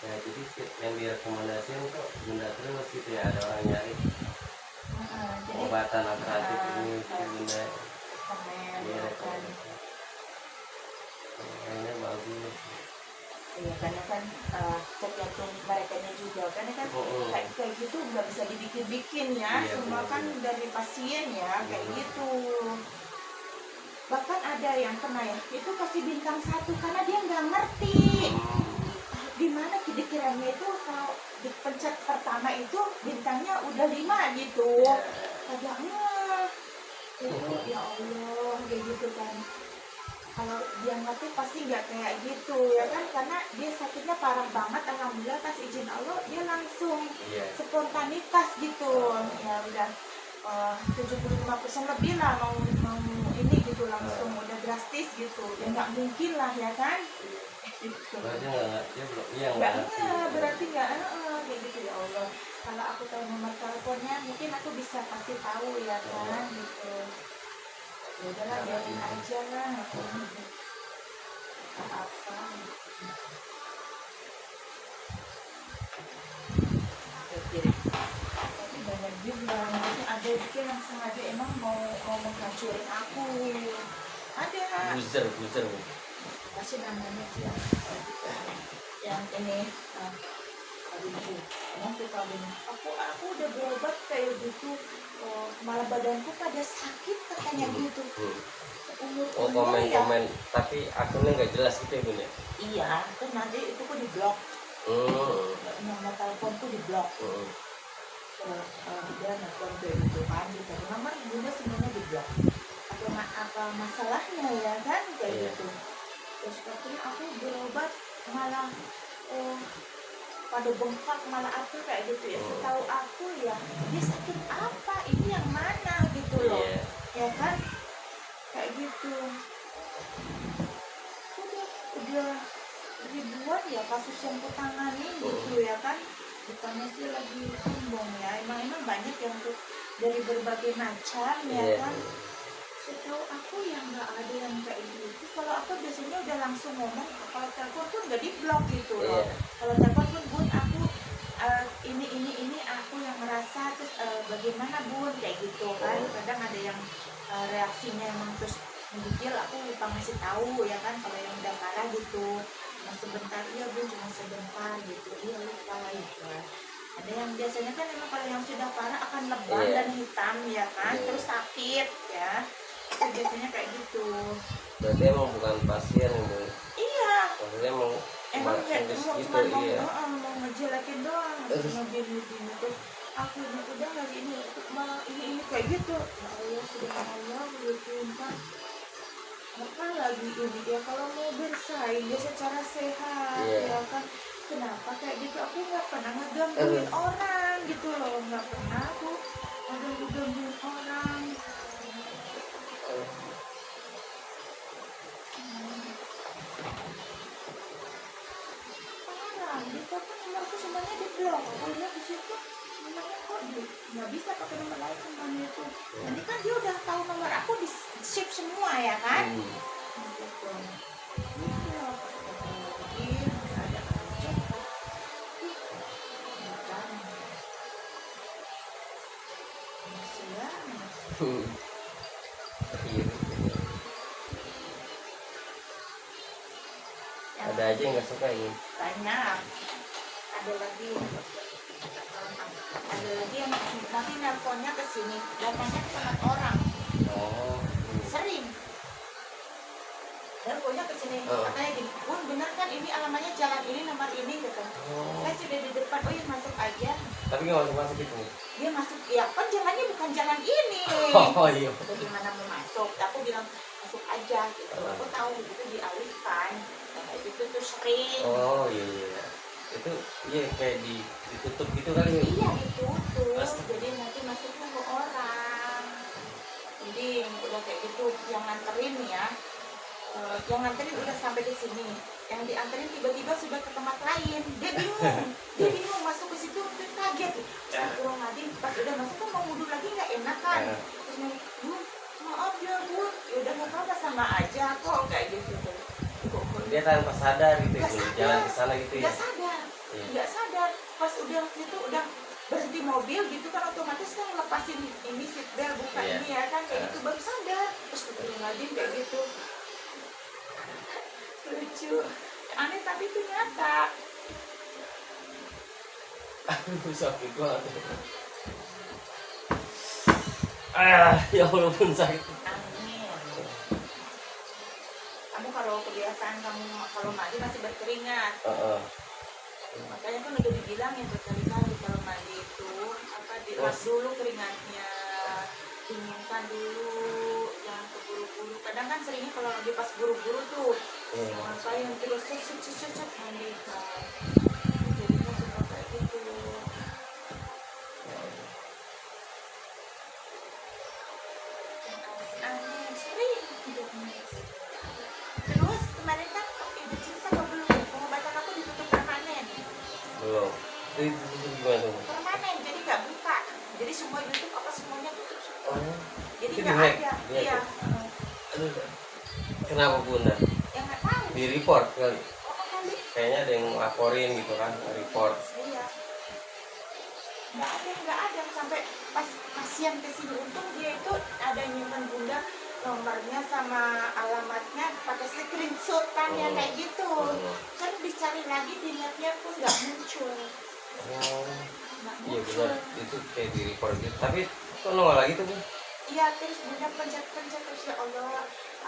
Ya jadi yang direkomendasikan kok Bunda terus gitu ya ada orang nyari Jadi pengobatan alternatif ini gitu Bunda. komen Iya ya kan. kayaknya bagus. Iya karena kan tergantung mereka juga karena kan kayak gitu nggak bisa dibikin-bikin ya. Iya, Semua benar. kan dari pasien ya kayak gitu. Bahkan ada yang kena ya itu kasih bintang 1 karena dia nggak ngerti di mana dikiranya itu kalau dipencet pertama itu bintangnya udah 5 gitu. Agak itu ya Allah kayak gitu kan. Kalau dia ngerti pasti nggak kayak gitu ya kan karena dia sakitnya parah banget alhamdulillah pas izin Allah dia langsung Iya. spontanitas gitu ya udah 75% lebih lah mau ini gitu langsung udah drastis gitu ya nggak mungkin lah ya kan gitu. Berarti nggak dia belum iya Nggak ngerti. berarti nggak kayak gitu ya Allah kalau aku tahu nomor teleponnya mungkin aku bisa kasih tahu ya kan gitu ya udahlah biarin aja lah apa tapi banyak juga mungkin ada juga yang sengaja emang mau menghancurin aku ada Buzzer Bu. pasti namanya sih yang ini yang suka gini aku udah berobat kayak gitu malah badanku pada sakit katanya gitu Oh komen-komen tapi akunnya nggak jelas gitu ya Bun ya. iya kan nanti itu kok di blok nomor teleponku di blok terus dia nelfon kayak gitu kan gitu nomor bunda semuanya di blok apa masalahnya ya kan kayak gitu terus katanya aku berobat malah pada bengkak malah apa kayak gitu ya setahu aku ya dia sakit apa ini yang mana gitu loh ya kan kayak gitu udah ribuan ya kasus yang kutangani gitu ya kan bukannya sih lagi sombong ya, emang banyak yang tuh dari berbagai macam ya Iya. kan. Setahu aku yang nggak ada yang kayak gitu. Kalau aku biasanya udah langsung ngomong, kalau telepon pun nggak di blok gitu loh. Iya. Kalau telepon pun bun aku ini aku yang ngerasa, terus bagaimana bun kayak gitu kan. Kadang ada yang reaksinya emang terus menggigil, aku lupa ngasih tahu ya kan. Kalau yang udah parah gitu, cuma sebentar, iya bun cuma sebentar gitu, iya lupa gitu. Ada yang biasanya kan emang kalau yang sudah parah akan lebam Iya. dan hitam ya kan, Iya. terus sakit ya. Itu biasanya kayak gitu. Berarti emang bukan pasien itu. Iya, Maksudnya emang emang cuma ya tulis cuma gitu, cuma mau iya. mau ngejelekin doang, cuma gini terus aku ini udah hari ini malah ini kayak gitu. Ya Allah, subhanallah, begitu kan. Maka lagi ini ya, kalau mau bersaing ya secara sehat Iya. ya kan. Kenapa kayak gitu? Aku nggak pernah ngegangguin orang gitu loh, nggak pernah aku ngegangguin orang. Parah, di telepon nomorku semuanya di blok. Aku lihat di situ nomornya kok nggak bisa pakai nomor lain semuanya itu. Nanti kan dia udah tahu nomor aku di shift semua ya kan? Gitu. Iya, lagi ada aja. Ih, beneran. Masih banget. Iya. Ada aja yang nggak suka ini. Banyak. Ada lagi yang nanti nelponnya ke sini, datangnya ke tempat orang. Oh. Sering nelponnya ke sini, Oh. katanya gini, bun bener kan ini alamatnya jalan ini nomor ini gitu. Oh. Saya sudah di depan, oh ya masuk aja. Tapi nggak masuk gitu. Dia masuk, ya kan jalannya bukan jalan ini. Oh iya. Bagaimana mau masuk? Aku bilang masuk aja gitu. Aku tahu itu dialihkan. Kayak gitu tuh sering. Oh iya. Itu iya kayak ditutup gitu kali ya. Iya ditutup. Astaga. Jadi nanti masuknya ke orang. Jadi udah kayak gitu, yang nganterin ya. Yang nganterin udah sampai di sini. Yang dianterin tiba-tiba sudah ke tempat lain. Dia bingung masuk ke situ, dia kaget. Astagfirullahaladzim, pas udah masuk kan mau wudhu lagi nggak enak kan. Terus nanya, bun maaf ya bun, ya udah nggak apa-apa sama aja kok kayak gitu tuh. Dia tanpa sadar gitu, Nggak ya, sadar. jalan ke sana gitu ya. Nggak sadar, Iya. nggak sadar. Pas udah gitu udah berhenti mobil gitu kan, otomatis kan lepasin ini seatbelt buka Iya. ini ya kan kayak gitu, baru sadar. Terus Astagfirullahaladzim kayak gitu. Lucu, aneh tapi itu nyata. Aduh sakit banget. Ya walaupun sakit. Amin. Kamu kalau kebiasaan kamu kalau mandi masih berkeringat, makanya kan udah dibilangin berkali-kali kalau mandi itu apa dilap dulu keringatnya, dinginkan dulu, jangan keburu-buru. Kadang kan seringnya kalau lagi pas buru-buru tuh ngapain terus set mandi kan, jadinya suka kayak gitu. Aneh, sering hidupnya. Terus kemarin kan ibu cerita apa belum? Pengobatan aku ditutup permanen. Belum. Itu gimana tuh? Permanen, jadi nggak buka. Jadi semua YouTube apa semuanya tutup semua. Jadi Itu nggak di-hack? ada. Di-hack Iya. Aduh. Kenapa bunda? Yang nggak tahu. Di report kali. Oh kali. Kayaknya ada yang laporin gitu kan, report. Iya. Nggak ada sampai pas pasien kesini, untung dia itu ada nyimpen bunda nomornya sama alamatnya pakai screenshot kan ya kayak gitu. Kan dicari lagi di netnya pun nggak muncul. Nggak Iya muncul. benar, itu kayak di report gitu. Tapi kok nongol lagi tuh bu? Iya, terus bunda pencet terus, ya Allah.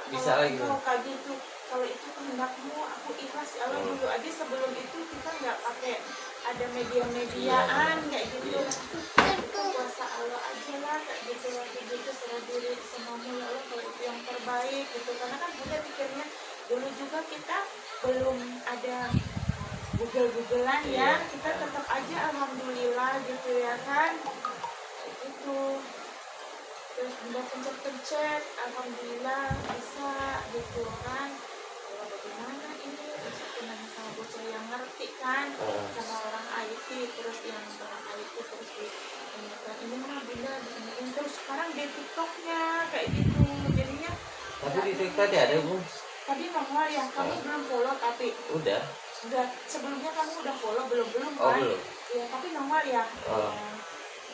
Bisa lagi, Kalau kayak gitu, kalau itu kehendakmu, aku ikhlas ya Allah. Dulu aja sebelum itu kita nggak pakai ada media-mediaan kayak gitu. Itu kuasa Allah aja lah kayak gitu, waktu gitu serah diri semuanya ya Allah, kalau itu yang terbaik gitu. Karena kan bunda pikirnya dulu juga kita belum ada Google-Googlean ya, kita tetap aja alhamdulillah gitu ya kan. Kayak gitu. Terus bunda pencet alhamdulillah bisa gitu kan. Kalau bagaimana ini, terus aku nanya sama bocah yang ngerti kan, sama orang IT, terus yang di TikToknya kayak gitu. Jadinya Tapi di TikTok ada Bu. tadi nongol ya, kamu belum follow tapi Udah. sebelumnya kamu udah follow belum Oh kan? belum. Iya, tapi nongol ya. Oh.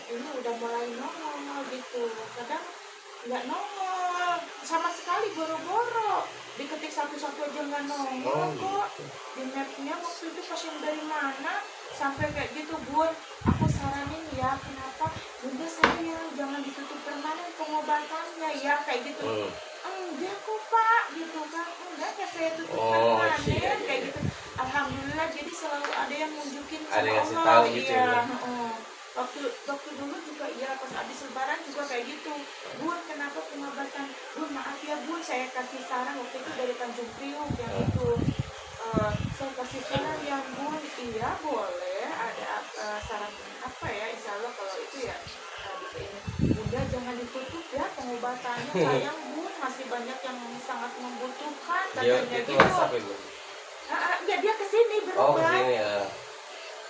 Ini udah mulai nongol gitu. Kadang nggak nongol sama sekali, boro-boro diketik satu-satu aja nggak nongol kok. Di mapnya waktu itu pas yang dari mana sampai kayak gitu. Bun, aku saranin ya, kenapa bunda sayang jangan ditutup permanen pengobatannya ya, kayak gitu. Enggak kok pak, gitu kan. Enggak, ya saya tutup permanen iya. kayak gitu. Alhamdulillah, jadi selalu ada yang nunjukin Ada sama yang ngasih Allah. tahu gitu Iya, ya. waktu dulu juga ya, pas habis lebaran juga kayak gitu. Bun, kenapa pengobatan? Bun, maaf ya bun, saya kasih saran waktu itu dari Tanjung Priok yang itu. Saya kasih saran yang bun, iya boleh ada saran apa ya, insya Allah kalau itu ya bisa ini. Bunda jangan ditutup ya pengobatannya, sayang bun, masih banyak yang sangat membutuhkan Dia katanya itu gitu. WhatsApp Ibu. Ya dia kesini Oh berobat. kesini ya.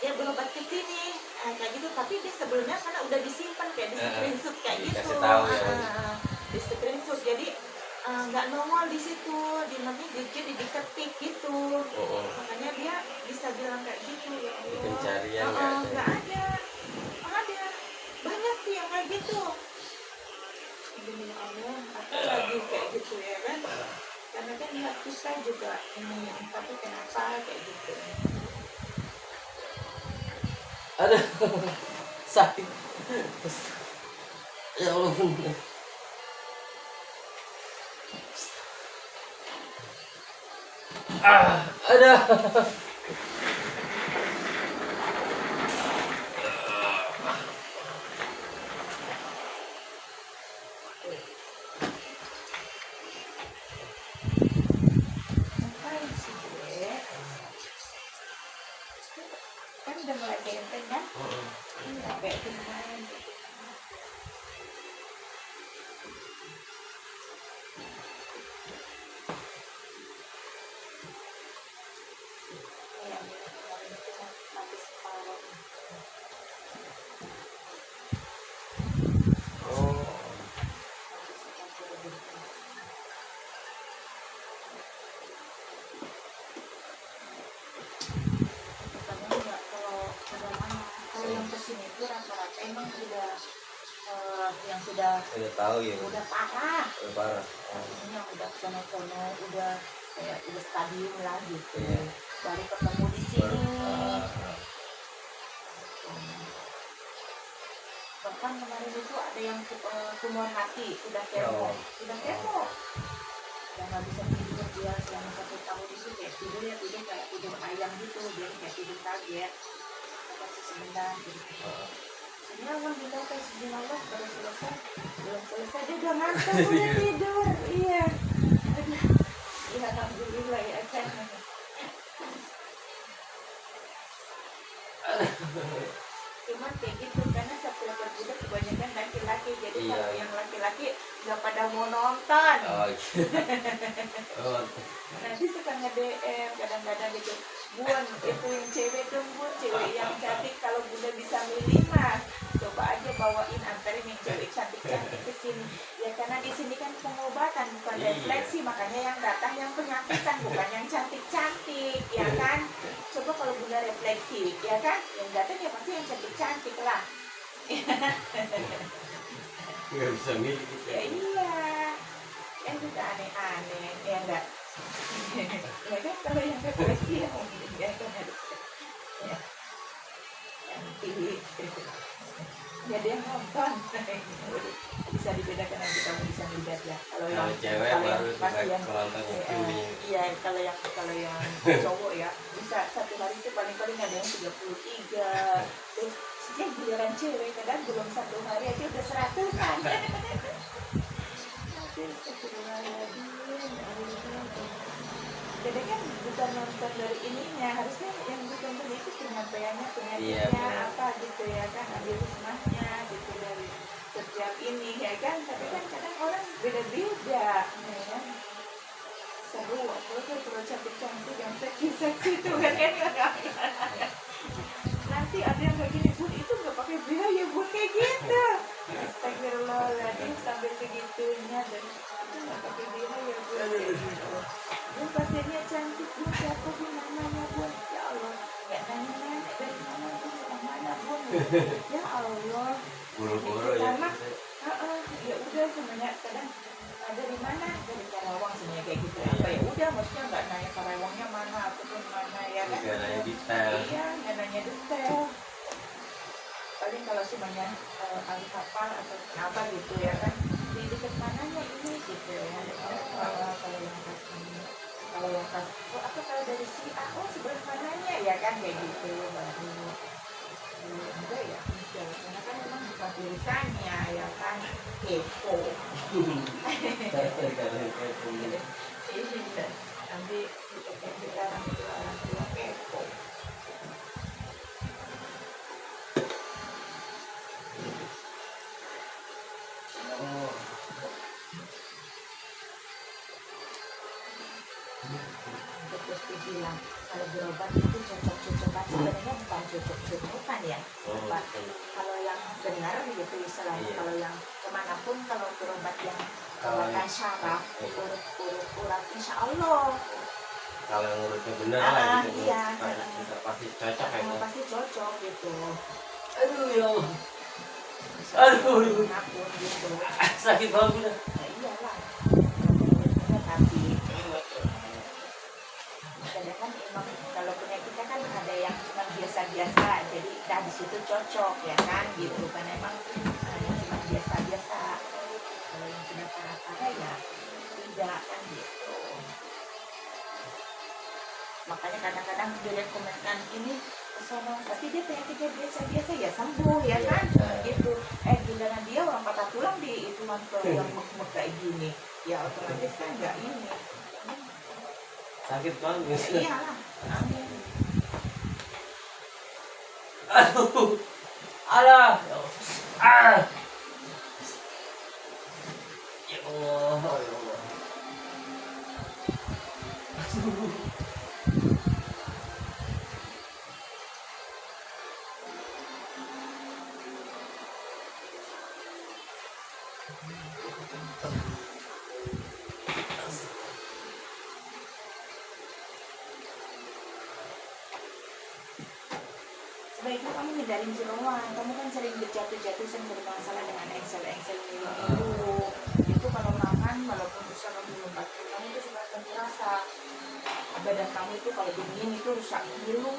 Dia berobat ke sini kayak gitu, tapi dia sebelumnya karena udah disimpan kayak di screenshot kayak gitu. Dikasih tahu ya. Di screenshot, jadi nggak nongol di situ, di mana jadi diketik gitu. Makanya dia bisa bilang kayak gitu ya Di Allah. pencarian Nggak ada banyak sih yang kayak gitu. Demi Allah, apa lagi kayak gitu ya kan? Karena kan nggak kita juga ini, tapi kenapa kayak gitu? Aduh, sakit. Ya Allah. Ada. Ngapain sih Dek? Kan udah mulai benteng kan? Ini sampai kemarin. Kalau yang kesini itu rata-rata emang udah yang sudah Tahu ya. udah parah. Udah parah. Ini yang udah sono-sono, udah kayak udah stadium lah gitu. Iya. Baru ketemu di sini. Bahkan kemarin itu ada yang tumor hati, udah kemo, udah nggak bisa tidur dia selama 1 tahun itu, kayak tidur kayak tidur ayam gitu, dia kayak tidur kaget. Kasih sebentar gitu. Ini Allah kita kasih sebentar baru selesai, belum selesai dia udah ngantuk udah tidur, iya. Ya alhamdulillah ya kan. Cuman kayak gitu karena satu budak kebanyakan laki-laki, jadi kalau yang laki-laki nggak pada mau nonton. Nanti suka nge-DM kadang-kadang gitu, Bun itu yang cewek dong Bun, cewek yang cantik, kalau Bunda bisa milih mah coba aja bawain, anterin yang cewek cantik-cantik ke sini ya, karena di sini kan pengobatan bukan refleksi, makanya yang datang yang penyakitan bukan yang cantik-cantik ya kan. Coba kalau Bunda refleksi ya kan, yang datang ya pasti yang cantik-cantik lah. Nggak bisa milih gitu. Ya iya, kan juga aneh-aneh ya enggak. Ya kan kalau yang refleksi ya mungkin ya kan harus ya cantik. Jadi yang nonton bisa dibedakan, nanti kamu bisa melihat ya. Kalau yang cewek baru masih yang nonton ini. iya, kalau yang cowok ya bisa satu hari itu paling-paling ada yang 33. Terus sejak giliran cewek kadang belum 1 hari aja udah 100-an. Jadi kan bukan nonton dari ininya, harusnya yang ditonton itu penyampaiannya, penyakitnya apa gitu ya kan, ambil hikmahnya gitu dari setiap ini ya kan. Tapi kan kadang orang beda-beda ya kan. Seru, apalagi kalau cantik-cantik yang seksi-seksi itu kan nanti ada yang kayak gini, Bun itu nggak pakai biaya Bun kayak gitu. Astagfirullahaladzim, Ya Allah. Buru-buru ya. Ya udah sebenarnya kadang ada di mana dari Karawang sebenarnya kayak gitu apa ya udah maksudnya nggak nanya Karawangnya mana ataupun mana ya kan Nggak nanya detail. iya nggak nanya detail paling kalau semuanya alih kapal atau apa gitu ya kan di dekat mananya ini gitu ya kalau yang pas ini kalau yang pas oh apa kalau dari si A oh sebelah mananya ya kan kayak gitu baru enggak ya enggak karena kan memang bukan urusannya ya kan kepo iya nanti kita nanti orang tua kepo Oh. terus dibilang kalau berobat itu cocok-cocokan sebenarnya bukan cocok-cocokan ya Pak. Kalau yang benar gitu istilahnya kalau yang kemanapun kalau berobat yang menggunakan syaraf urut insya Allah Kalau yang urutnya bener lah gitu. iya Pasti cocok ya. pasti cocok gitu Aduh ya. Insya Aduh. Allah, dimanapun gitu Sakit banget udah. nah iyalah tapi kadang kan emang kalau punya kita kan ada yang cuma biasa-biasa jadi dah di situ cocok ya kan gitu kan emang yang cuma biasa-biasa kalau yang sudah parah-parah ya tidak kan gitu makanya kadang-kadang direkomendasikan ini kesana tapi dia penyakitnya biasa-biasa ya sembuh ya kan gitu giliran dia orang patah tulang di itu ke yang mek kayak gini ya otomatis kan nggak ini Sakit banget. iyalah amin Aduh. Alah. Ah. Ya Allah, ya Allah. Aduh. sebaiknya kamu hindarin jeroan kamu kan sering berjatuh-jatuh sering bermasalah dengan engsel-engsel ngilu itu kalau makan walaupun bisa kamu lompat kamu itu suka akan terasa badan kamu itu kalau dingin itu rusak ngilu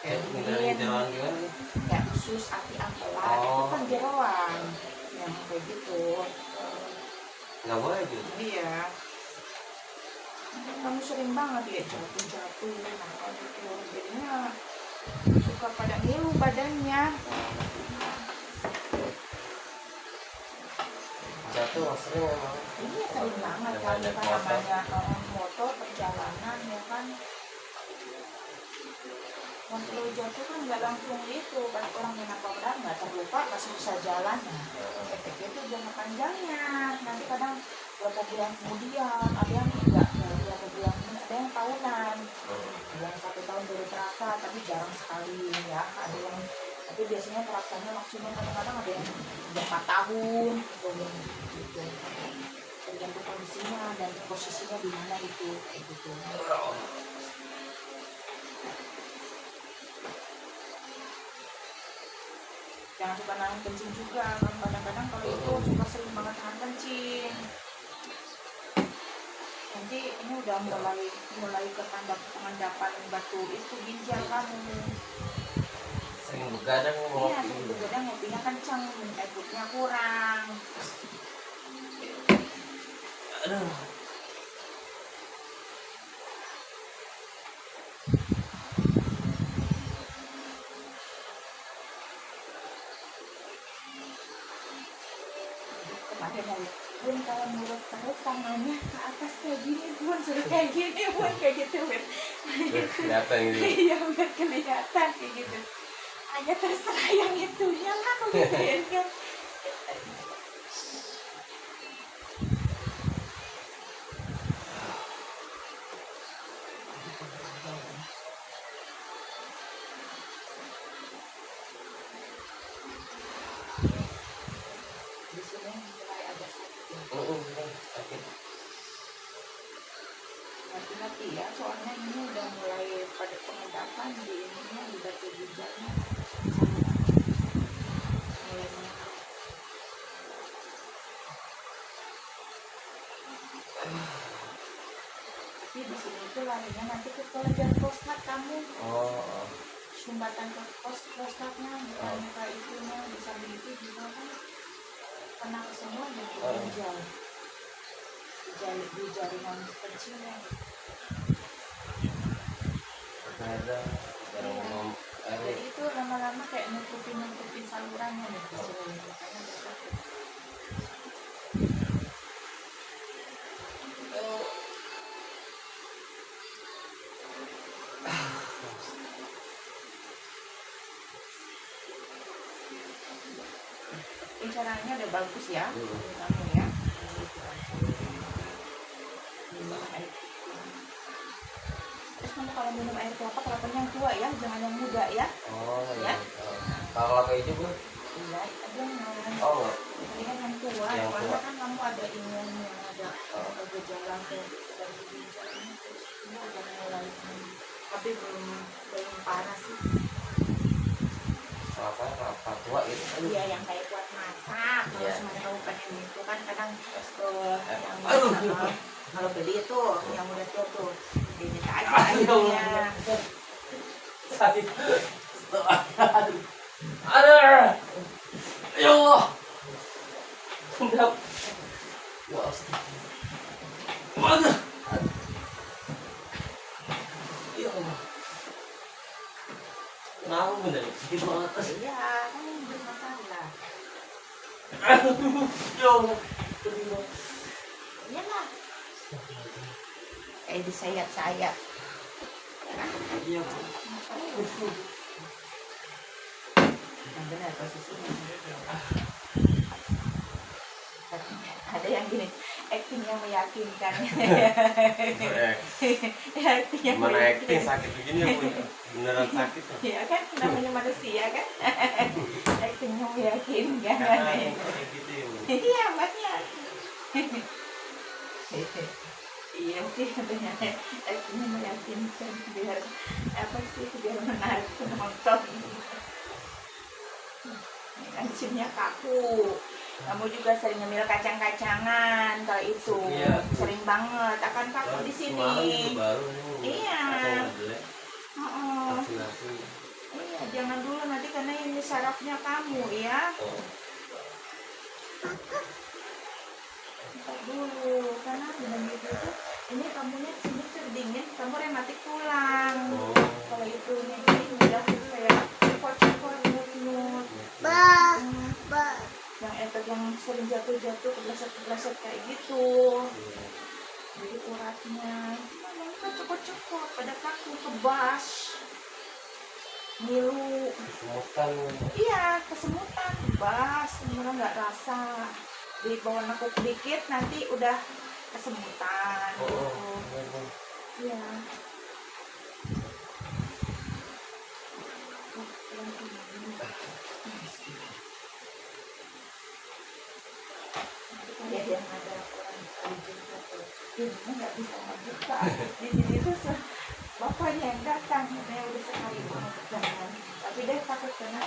Kayak beneran jeroan gimana nih? kayak usus hati ampelan itu kan jeroan yang kayak gitu Nggak boleh gitu. iya kamu sering banget ya jatuh-jatuh nah gitu jadinya suka pada ngilu badannya Jatuh sering emang. iya sering banget kan Banyak kan motor. namanya motor perjalanan ya kan kalau jatuh kan nggak langsung itu kan orang yang berat nggak terluka masih bisa jalan nah efeknya itu jangka panjangnya nanti kadang berapa bulan kemudian ada yang enggak berapa bulan kemudian ada yang tahunan yang 1 tahun baru terasa tapi jarang sekali ya ada yang tapi biasanya terasanya maksimal kadang-kadang ada yang 4 tahun gitu tergantung kondisinya dan posisinya di mana itu kayak gitu jangan suka nahan kencing juga kan kadang-kadang kalau itu suka sering banget nahan kencing nanti ini udah mulai ke tanda pengendapan batu itu ginjal kamu Sering begadang iya ngopi. sering begadang ngopinya kenceng air putihnya kurang Aduh. kemarin hari Bun kalau menurut taruh tangannya ke atas kayak gini Bun suruh kayak gini Bun kayak gitu Bun Kelihatan gitu. iya biar kelihatan kayak gitu hanya terserah yang itunya lah aku gituin kan di sini mulai agak sakit ya Sakit. hati-hati ya soalnya ini udah mulai pada pengendapan di ininya di batu ginjalnya sakit kelebihan prostat kamu. Oh, Sumbatan ke prostatnya bukannya kayak itunya bisa begitu juga kan kena ke semuanya ke ginjal di jaringan kecilnya. ada jarang Iya. minum Jadi air. itu lama-lama kayak nutupin salurannya nih kecilnya makanya bisa sakit. Pencerahannya udah bagus ya menurut kamu ya. Minum air. Terus kamu kalau minum air kelapanya yang tua ya, jangan yang muda ya. Oh Ya? iya. Kalau kelapa hijau belum? Iya, jangan. Oh enggak. Ini kan yang tua, Yang soalnya tua. kan kamu ada imun yang ada gejala dari ginjal ini terus ini udah mulai tapi belum parah sih. Kelapa tua itu. Aduh. Iya yang kayak buat masak, Iya. terus mereka pengen itu kan kadang yang Aduh. kalau beli itu yang udah tua tuh diminta aja Aduh. airnya. Sakit. Aduh. Ya Allah. Sedap. Ya Allah. Ya Allah. Kenapa bener? Sakit banget. Iya kan bermasalah. Ya Allah. Sedih banget. Iya lah. Kayak disayat-sayat. Iya. Yang benar posisinya. Ada yang gini, acting yang meyakinkan. Acting yang Gimana acting meyakinkan. sakit begini ya Bu? Beneran sakit ya? Iya kan, namanya manusia kan. Acting yang meyakinkan. Karena kayak gitu ya Bu. Iya banyak. Iya sih katanya actingnya meyakinkan biar apa sih biar menarik penonton. Kancingnya kaku. Kamu juga sering ngemil kacang-kacangan kalau itu Iya. sering banget akan kaku di sini. Kemarin juga baru nih. Iya. Kacang jelek. Heeh. Vaksinasi. Iya, jangan dulu nanti karena ini sarafnya kamu ya. Oh. Ntar dulu karena dengan gitu tuh ini kamunya sini dingin, kamu rematik tulang. Oh. Kalau itu jadi mudah kayak cekot-cekot nut-nut. Yang efek yang sering jatuh-jatuh kebleset-kebleset kayak gitu. Iya. Jadi uratnya memang kan cekot-cekot pada kaku kebas ngilu. Semutan. Iya kesemutan kebas sebenarnya nggak rasa di bawah nekuk dikit nanti udah kesemutan Oh. gitu. Iya. Ya yang ada orang ini nggak bisa ngebuka di sini tuh bapaknya yang datang katanya udah sekali mau jangan tapi dia takut karena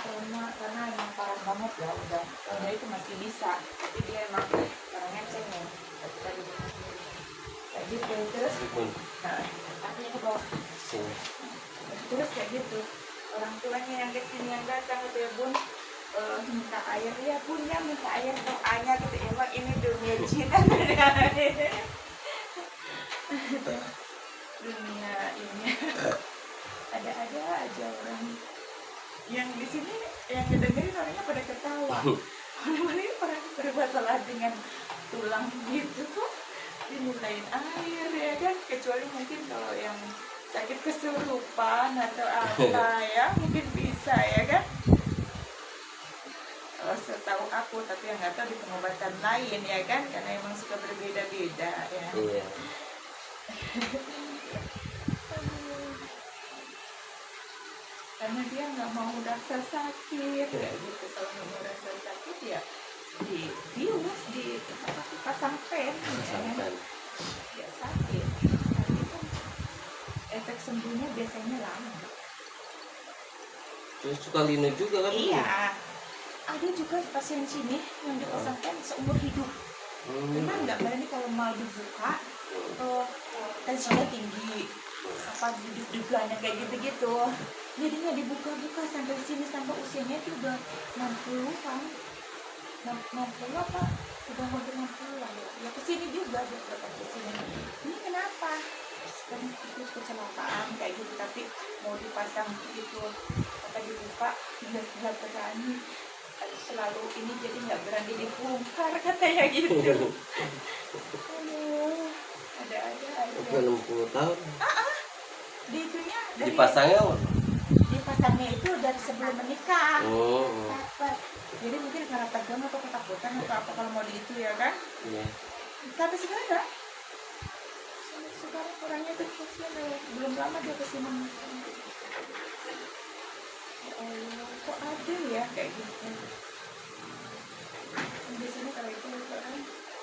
emang parah banget ya udah dia itu masih bisa tapi dia emang orangnya cengeng tapi tadi kayak gitu terus Pun. akhirnya ke bawah Sini. terus kayak gitu orang tuanya yang kesini yang datang gitu ya bun minta air ya bun ya minta air doanya gitu emang ini dunia Cina dunia ini ada aja orang yang di sini yang ngedengerin orangnya pada ketawa orang-orang orang bermasalah dengan tulang gitu kok dimintain air ya kan kecuali mungkin kalau yang sakit kesurupan atau apa ya mungkin bisa ya kan kalau setahu aku tapi yang nggak tahu di pengobatan lain ya kan karena emang suka berbeda-beda ya. Iya. Karena dia nggak mau rasa sakit ya gitu kalau nggak mau rasa sakit ya di bius di pasang pen ya Sampai. ya sakit tapi kan efek sembuhnya biasanya lama. Terus suka lino juga kan? Iya ada juga pasien sini yang dipasang pen seumur hidup. Memang nggak berani kalau mau dibuka tensinya tinggi apa duduk-dudukannya kayak gitu-gitu. Jadinya dibuka-buka sampai sini, sampai usianya itu udah 60-an. 60 apa? Udah hampir 60-an ya. Ya kesini juga dia datang kesini. Ini kenapa? Dan terus kecelakaan kayak gitu, tapi mau dipasang gitu, apa dibuka lihat petani selalu ini, jadi nggak berani dibongkar katanya gitu. Aduh, ada aja. Udah 60 tahun. Di itunya dari Dipasangnya dipasangnya itu dari sebelum menikah. oh, Jadi mungkin karena tegang atau ketakutan atau apa kalau mau di itu ya kan. iya. Tapi sekarang enggak. Sekarang orangnya tuh kesini, belum lama dia kesini. Ya Allah, kok ada ya kayak gitu. Biasanya kalau itu kan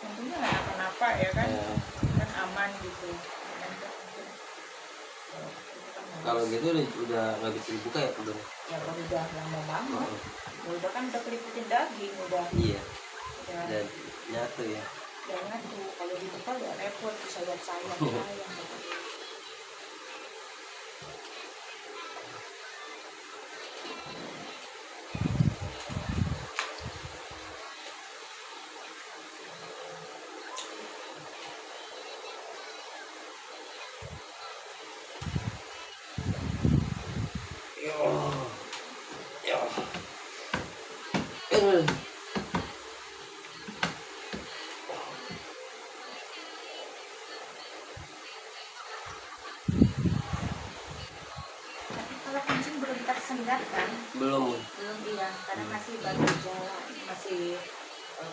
tentunya nggak kenapa ya kan, Ya. kan aman gitu. Kalau gitu udah nggak bisa dibuka ya udah. Ya kalau udah lama banget, udah kan udah keliputin daging, udah Iya. udah Dan nyatu ya. jangan tuh kalau dibuka ya repot, bisa lihat sayang sayang. Yo. Yo. Eh, Tapi kalau kencing belum tersendat kan? belum. Belum, iya, karena masih baru jalan, masih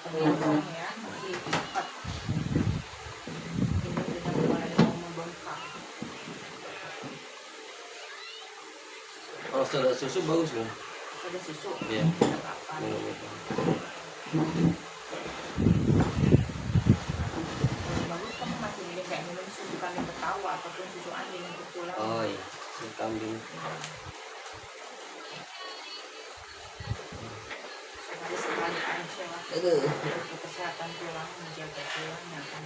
kebelakang ya, masih cepat. Ini udah mulai mau membengkak. Kalau sudah susu bagus loh. Ada susu, Iya. tidak apa-apa. Minum itu. Kalau bagus kamu masih milih kayak minum susu kambing ketawa ataupun susu anjing untuk tulang. Oh iya, susu kambing. Sekali-sekali aja lah. Aduh. Untuk kesehatan tulang, menjaga tulangnya kan.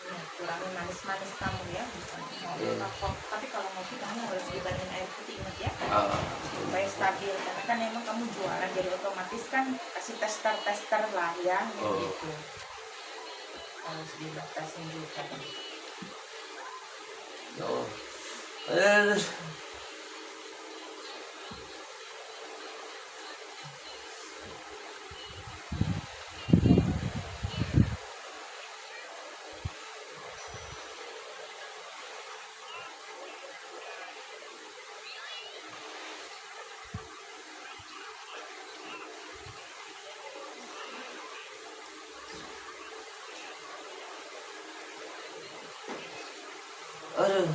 Ya, kurangin manis-manis kamu ya, bisa mau Iya. kapok. Tapi kalau ngopi kamu harus dibandingin air putih, ingat ya, Ah, supaya stabil. Karena kan emang kamu jualan, jadi otomatis kan kasih tester lah ya, Oh. gitu. Harus dibatasin juga. oh. Aduh. Aduh.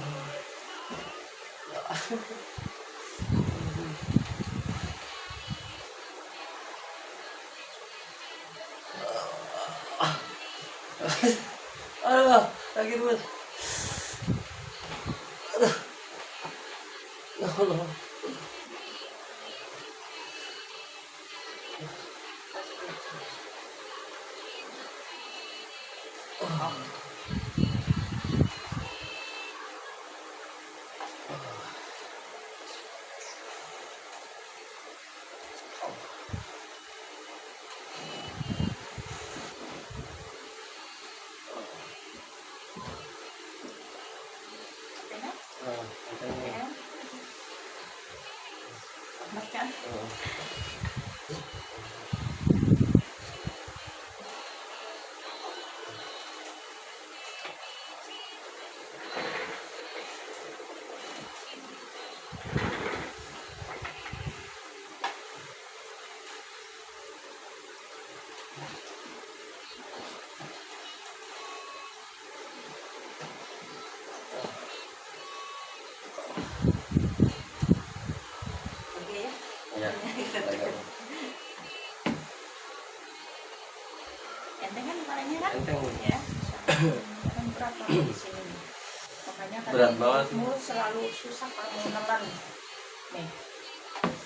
Aduh, sakit banget. Aduh. Ya Allah. Enak Ah, katanya. ya? Panas kan? Oh. Oke ya? Ya. Agak. Enteng kan kepalanya kan? Enteng. Ya. Kan berat banget di sini. Makanya kan Berat banget. mulut selalu susah kalau mau nelen. Nih.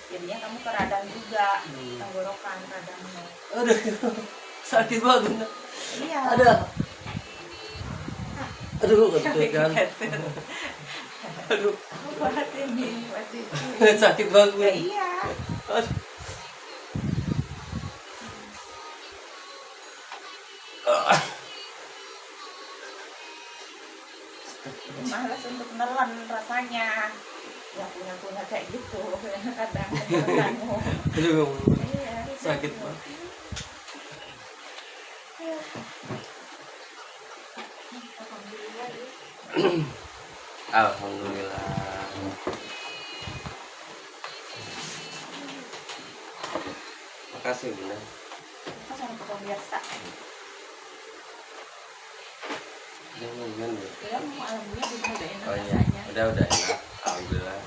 Jadinya kamu ke radang juga, tenggorokan radangnya. Aduh. Sakit banget. Iya. Ada. Aduh, ketekan. Aduh, Aku buat ini waktu itu. sakit banget Ya, gue. iya. Aduh. Malas untuk nelen rasanya. Ya punya kayak gitu. Kadang kamu. Aduh, Iya, sakit gitu. banget. Alhamdulillah ya. Alhamdulillah. Makasih Bunda. Itu sama biasa. Jangan ya. Ya, alhamdulillah udah enak Oh iya, rasanya. udah enak. Alhamdulillah.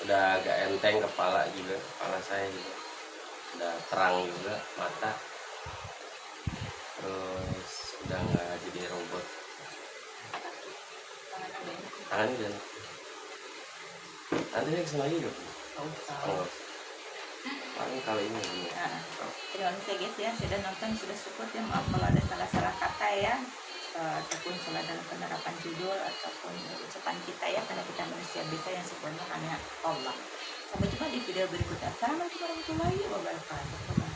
Udah agak enteng kepala juga, kepala saya juga. Udah terang juga mata. Terus udah nggak jadi robot. Tangan udah. Nanti saya kesana lagi dong. Oh, paling kali ini. Nah, terima kasih guys ya sudah nonton, sudah support ya. Maaf kalau ada salah-salah kata ya, ataupun salah dalam penerapan judul ataupun ucapan kita ya, karena kita manusia biasa yang sempurna hanya Allah. Sampai jumpa di video berikutnya. Assalamualaikum warahmatullahi wabarakatuh.